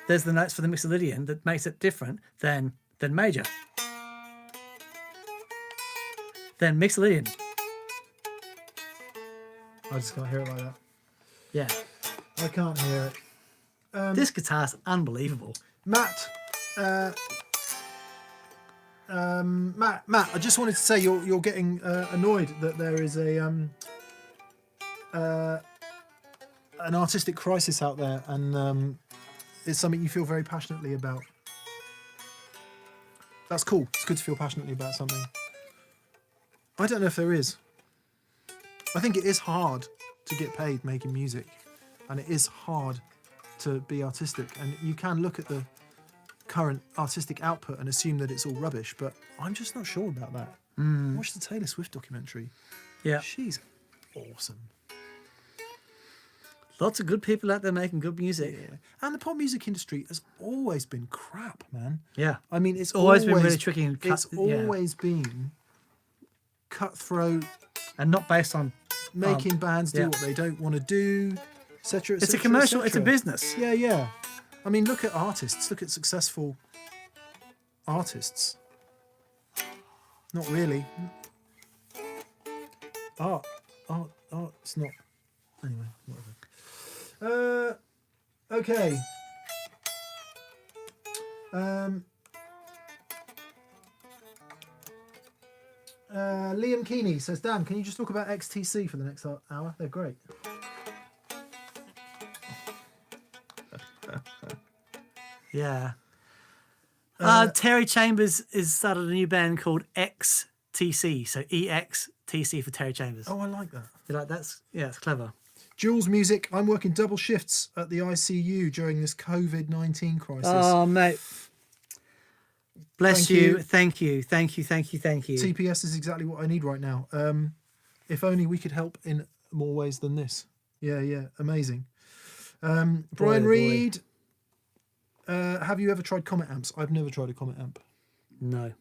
There's the notes for the Mixolydian that makes it different than major. Then Mixolydian. I just can't hear it like that. Yeah. I can't hear it. This guitar's unbelievable. Matt, I just wanted to say you're getting annoyed that there is an artistic crisis out there, and it's something you feel very passionately about. That's cool. It's good to feel passionately about something. I don't know if there is. I think it is hard to get paid making music, and it is hard to be artistic, and you can look at the current artistic output and assume that it's all rubbish, but I'm just not sure about that. Watch the Taylor Swift documentary. Yeah. She's awesome. Lots of good people out there making good music. Yeah. And the pop music industry has always been crap, man. Yeah. I mean, it's Always been really tricky and it's always been cutthroat, and not based on making bands do yeah. what they don't want to do, etc. It's a commercial, it's a business. Yeah, yeah. I mean, look at artists. Look at successful artists. Not really. Art. It's not. Anyway, whatever. Okay. Liam Keeney says, Dan, can you just talk about XTC for the next hour? They're great. Yeah. Terry Chambers is started a new band called XTC. So EXTC for Terry Chambers. Oh, I like that. You like that's it's clever. Jules Music, I'm working double shifts at the ICU during this COVID-19 crisis. Oh, mate. Bless Thank you. Thank you. TPS is exactly what I need right now. If only we could help in more ways than this. Yeah, amazing. Brian Reed, have you ever tried Comet amps? I've never tried a Comet amp. No.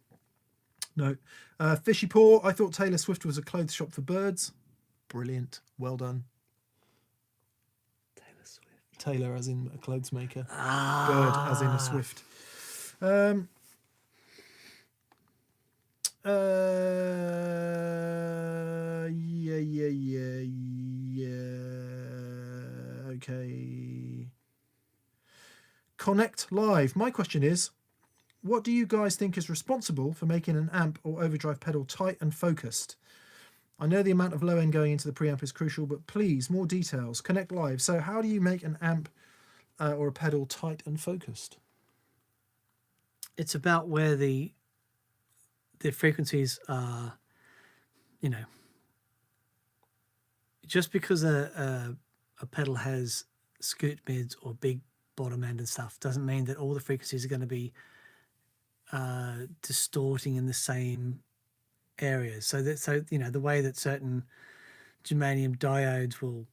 Fishy Paw, I thought Taylor Swift was a clothes shop for birds. Brilliant. Well done. Taylor Swift. Taylor as in a clothes maker. Bird as in a Swift. Yeah. Okay. Connect Live. My question is, what do you guys think is responsible for making an amp or overdrive pedal tight and focused? I know the amount of low end going into the preamp is crucial, but please, more details. Connect Live. So how do you make an amp or a pedal tight and focused? It's about where the frequencies are, just because a pedal has scoot mids or big bottom end and stuff doesn't mean that all the frequencies are going to be distorting in the same areas. So the way that certain germanium diodes will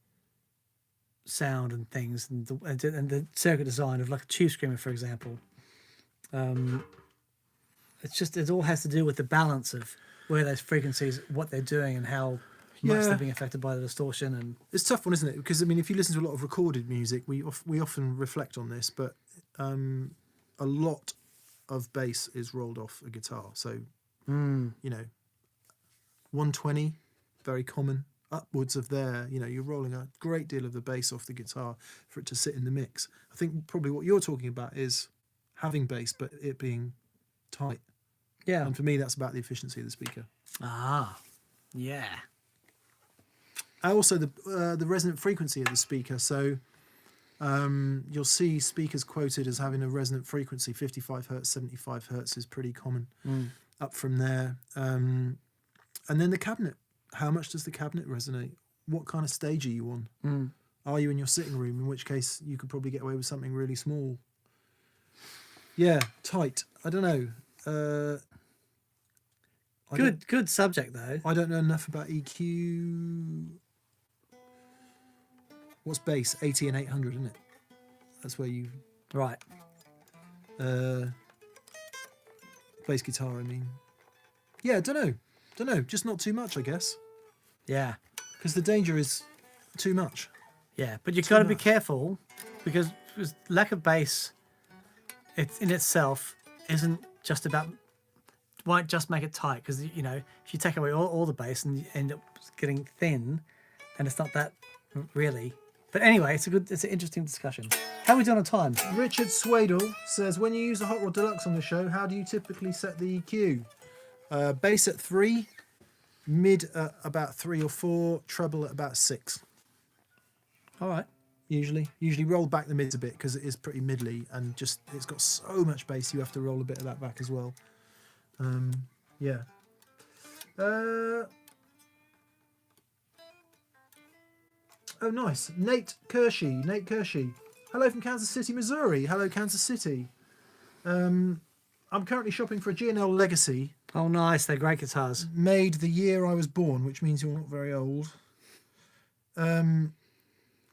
sound and things, and the circuit design of like a tube screamer, for example. It all has to do with the balance of where those frequencies, what they're doing, and how much they're being affected by the distortion. And it's a tough one, isn't it? Because I mean, if you listen to a lot of recorded music, we often reflect on this, but a lot of bass is rolled off a guitar. So 120, very common. Upwards of there, you're rolling a great deal of the bass off the guitar for it to sit in the mix. I think probably what you're talking about is having bass, but it being tight. Yeah. And for me, that's about the efficiency of the speaker. Yeah. Also, the resonant frequency of the speaker. So you'll see speakers quoted as having a resonant frequency 55 hertz, 75 hertz is pretty common. Up from there, and then the cabinet. How much does the cabinet resonate? What kind of stage are you on? Are you in your sitting room? In which case, you could probably get away with something really small. Yeah, tight. I don't know. Good subject though. I don't know enough about EQ. What's bass? 80 and 800, isn't it? That's where you... Right. Bass guitar, I mean. Yeah, don't know. Just not too much, I guess. Yeah. Because the danger is too much. Yeah, but you've got to be careful because lack of bass, it's in itself isn't just about... Won't just make it tight because, if you take away all the bass and you end up getting thin, and it's not that really... But anyway, it's an interesting discussion. How are we doing on time? Richard Swadle says, when you use a Hot Rod Deluxe on the show, how do you typically set the EQ? Bass at 3, mid at about 3 or 4, treble at about 6. All right. Usually roll back the mids a bit because it is pretty middly, and just it's got so much bass you have to roll a bit of that back as well. Yeah. Oh, nice. Nate Kershey. Hello from Kansas City, Missouri. Hello, Kansas City. I'm currently shopping for a G&L Legacy. Oh, nice. They're great guitars. Made the year I was born, which means you're not very old.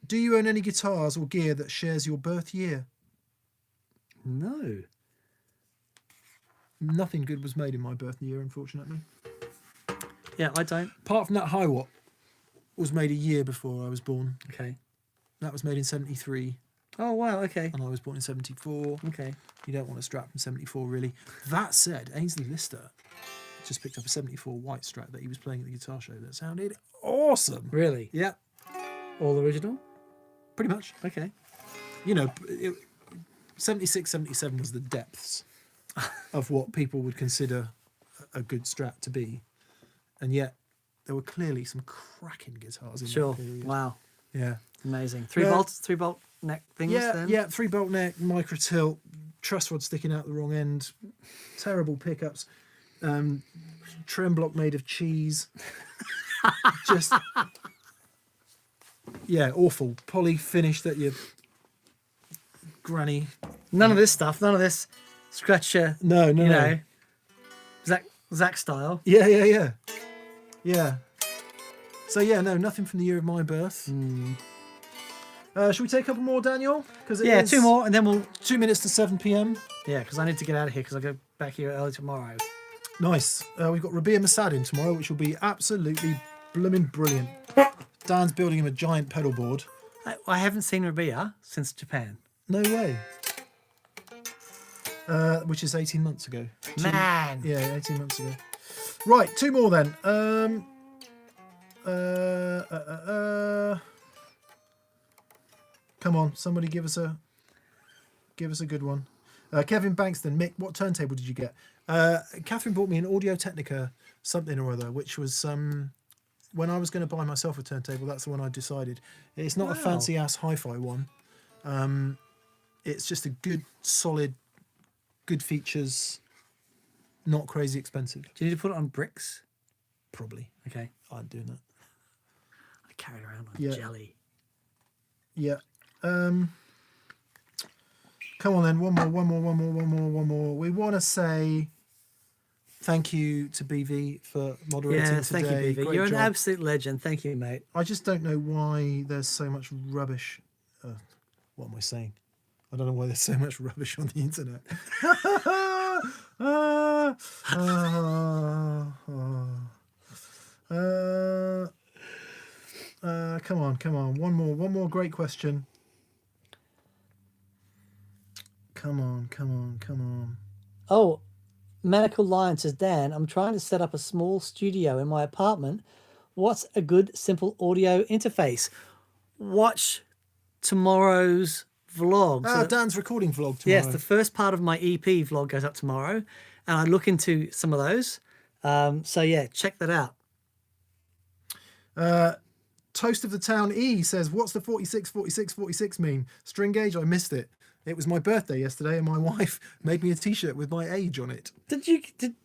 Do you own any guitars or gear that shares your birth year? No. Nothing good was made in my birth year, unfortunately. Yeah, I don't. Apart from that high watt was made a year before I was born. Okay. That was made in 73 Oh, wow. Okay. and I was born in 74. Okay. You don't want a Strat from 74, really. That said, Ainsley Lister just picked up a 74 white Strat that he was playing at the guitar show that sounded awesome. Really? Yeah, All original? pretty much. Okay. You know, 76, 77 was the depths of what people would consider a good Strat to be. And yet, there were clearly some cracking guitars in Sure. that period. Wow. Yeah. Amazing. Yeah. Three bolt neck things Yeah, then? yeah, 3-bolt neck, micro tilt, truss rod sticking out the wrong end, terrible pickups, trem block made of cheese. Just, yeah, awful. Poly finish that your granny. None of this stuff. None of this scratcher. No, You know, Zach style. Yeah, yeah, yeah. Yeah. So, yeah, no, nothing from the year of my birth. Should we take a couple more, Daniel? Yeah, 2 more, and then we'll. 2 minutes to 7 p.m. Yeah, because I need to get out of here because I go back here early tomorrow. Nice. We've got Rabia Masad in tomorrow, which will be absolutely blooming brilliant. Dan's building him a giant pedal board. I haven't seen Rabia since Japan. No way. Which is 18 months ago. Man. Yeah, 18 months ago. Right, 2 more then. Come on, somebody give us a good one. Kevin Bankston, Mick, what turntable did you get? Catherine bought me an Audio Technica something or other, which was when I was going to buy myself a turntable. That's the one I decided. It's not a fancy ass hi-fi one. It's just a good, solid, good features, not crazy expensive. Do you need to put it on bricks? Probably. Okay. I'm doing that. I carry it around on Yeah. jelly. Yeah. Come on then. One more. We want to say thank you to BV for moderating Yeah, today. thank you, BV. Great You're an job. absolute legend. Thank you, mate. I just don't know why there's so much rubbish. What am I saying? I don't know why there's so much rubbish on the internet. Come on. One more great question. Come on. Oh, Medical Lion says, Dan, I'm trying to set up a small studio in my apartment. What's a good, simple audio interface? Watch tomorrow's vlog. Dan's recording vlog tomorrow. Yes, the first part of my EP vlog goes up tomorrow, and I look into some of those. So yeah, check that out. Toast of the Town E says, what's the 46 mean? String gauge? I missed it. It was my birthday yesterday and my wife made me a t-shirt with my age on it. Did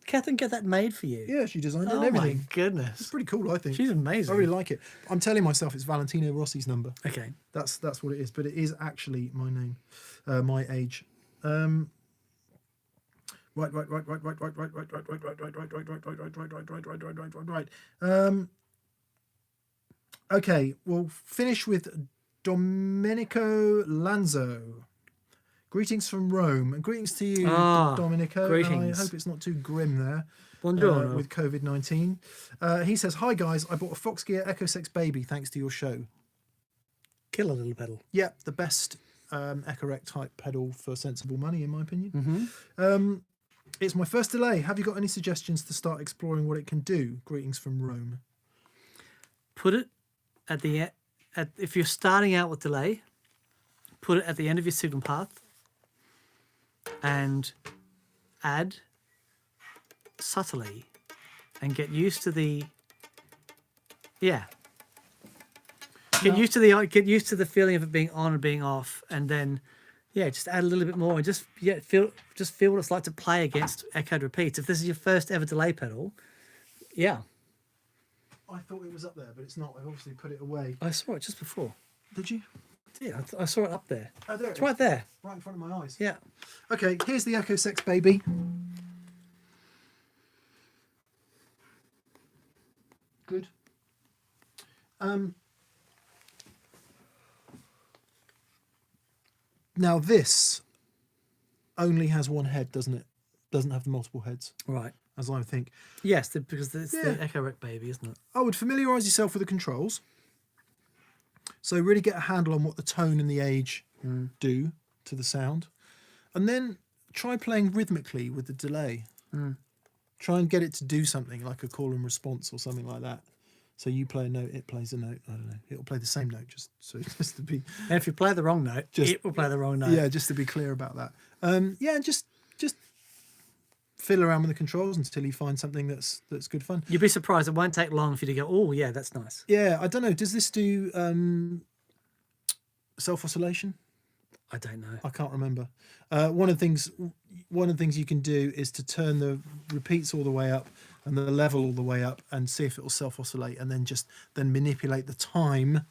Catherine get that made for you? Yeah, she designed it and Oh everything. my goodness. It's pretty cool, I think. She's amazing. I really like it. I'm telling myself it's Valentino Rossi's number. Okay. That's what it is, but it is actually my name, my age. Right. Okay, we'll finish with Domenico Lanzo. Greetings from Rome, and greetings to you, Domenico. Greetings. I hope it's not too grim there. Buongiorno. With COVID-19. He says, hi guys, I bought a Fox Gear Echo 6 Baby thanks to your show. Kill a little pedal. Yep, the best Echo type pedal for sensible money, in my opinion. Mm-hmm. It's my first delay. Have you got any suggestions to start exploring what it can do? Greetings from Rome. Put it at the end. If you're starting out with delay, put it at the end of your signal path and add subtly and get used to the get used to the feeling of it being on and being off, and then just add a little bit more and just feel what it's like to play against echoed repeats. If this is your first ever delay pedal, I thought it was up there, but it's not. I've obviously put it away. I saw it just before. Did you? Yeah, I saw it up there. Oh, there It's right there. Right in front of my eyes. Yeah. Okay, here's the Echo 6 Baby. Good. Now this only has one head, doesn't it? Doesn't have the multiple heads, Right. as I think. Yes, because it's Yeah. the Echo Rec Baby, isn't it? I would familiarise yourself with the controls. So really get a handle on what the tone and the age do to the sound. And then try playing rhythmically with the delay. Try and get it to do something like a call and response or something like that. So you play a note, it plays a note. I don't know. It'll play the same note, just to be. And if you play the wrong note, it will play the wrong note. Yeah, just to be clear about that. Yeah, and just fiddle around with the controls until you find something that's good fun. You'd be surprised. It won't take long for you to go, oh, yeah, that's nice. Yeah, I don't know. Does this do self oscillation? I don't know. I can't remember. One of the things you can do is to turn the repeats all the way up and the level all the way up and see if it will self oscillate, and then manipulate the time,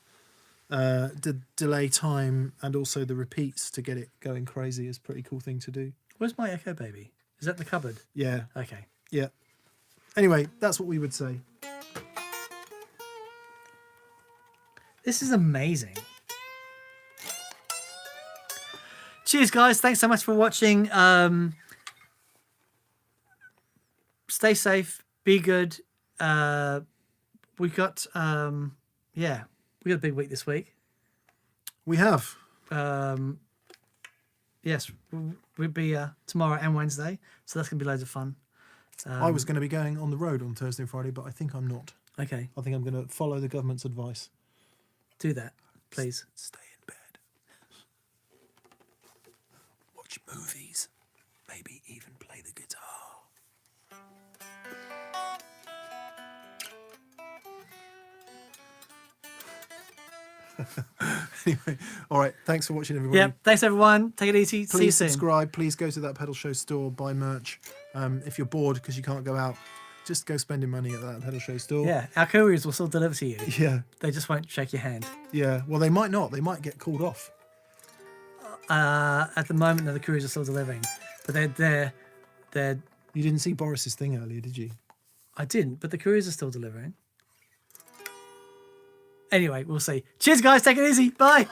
the delay time, and also the repeats to get it going crazy. Is a pretty cool thing to do. Where's my Echo Baby? Is that in the cupboard? Yeah. Okay. Yeah. Anyway, that's what we would say. This is amazing. Cheers, guys. Thanks so much for watching. Stay safe. Be good. We got a big week this week. We have. Yes, we'll be tomorrow and Wednesday, so that's going to be loads of fun. I was going to be going on the road on Thursday and Friday, but I think I'm not. Okay. I think I'm going to follow the government's advice. Do that, please. Stay in bed. Watch movies. Maybe even play the guitar. Anyway, all right. Thanks for watching, everybody. Yep. Thanks, everyone. Take it easy. See you Please soon. subscribe. Please go to that pedal show store, buy merch. If you're bored because you can't go out, just go spending money at that pedal show store. Yeah, our couriers will still deliver to you. Yeah. They just won't shake your hand. Yeah. Well, they might not. They might get called off. At the moment, no, the couriers are still delivering, but they're. You didn't see Boris's thing earlier, did you? I didn't, but the couriers are still delivering. Anyway, we'll see. Cheers, guys. Take it easy. Bye.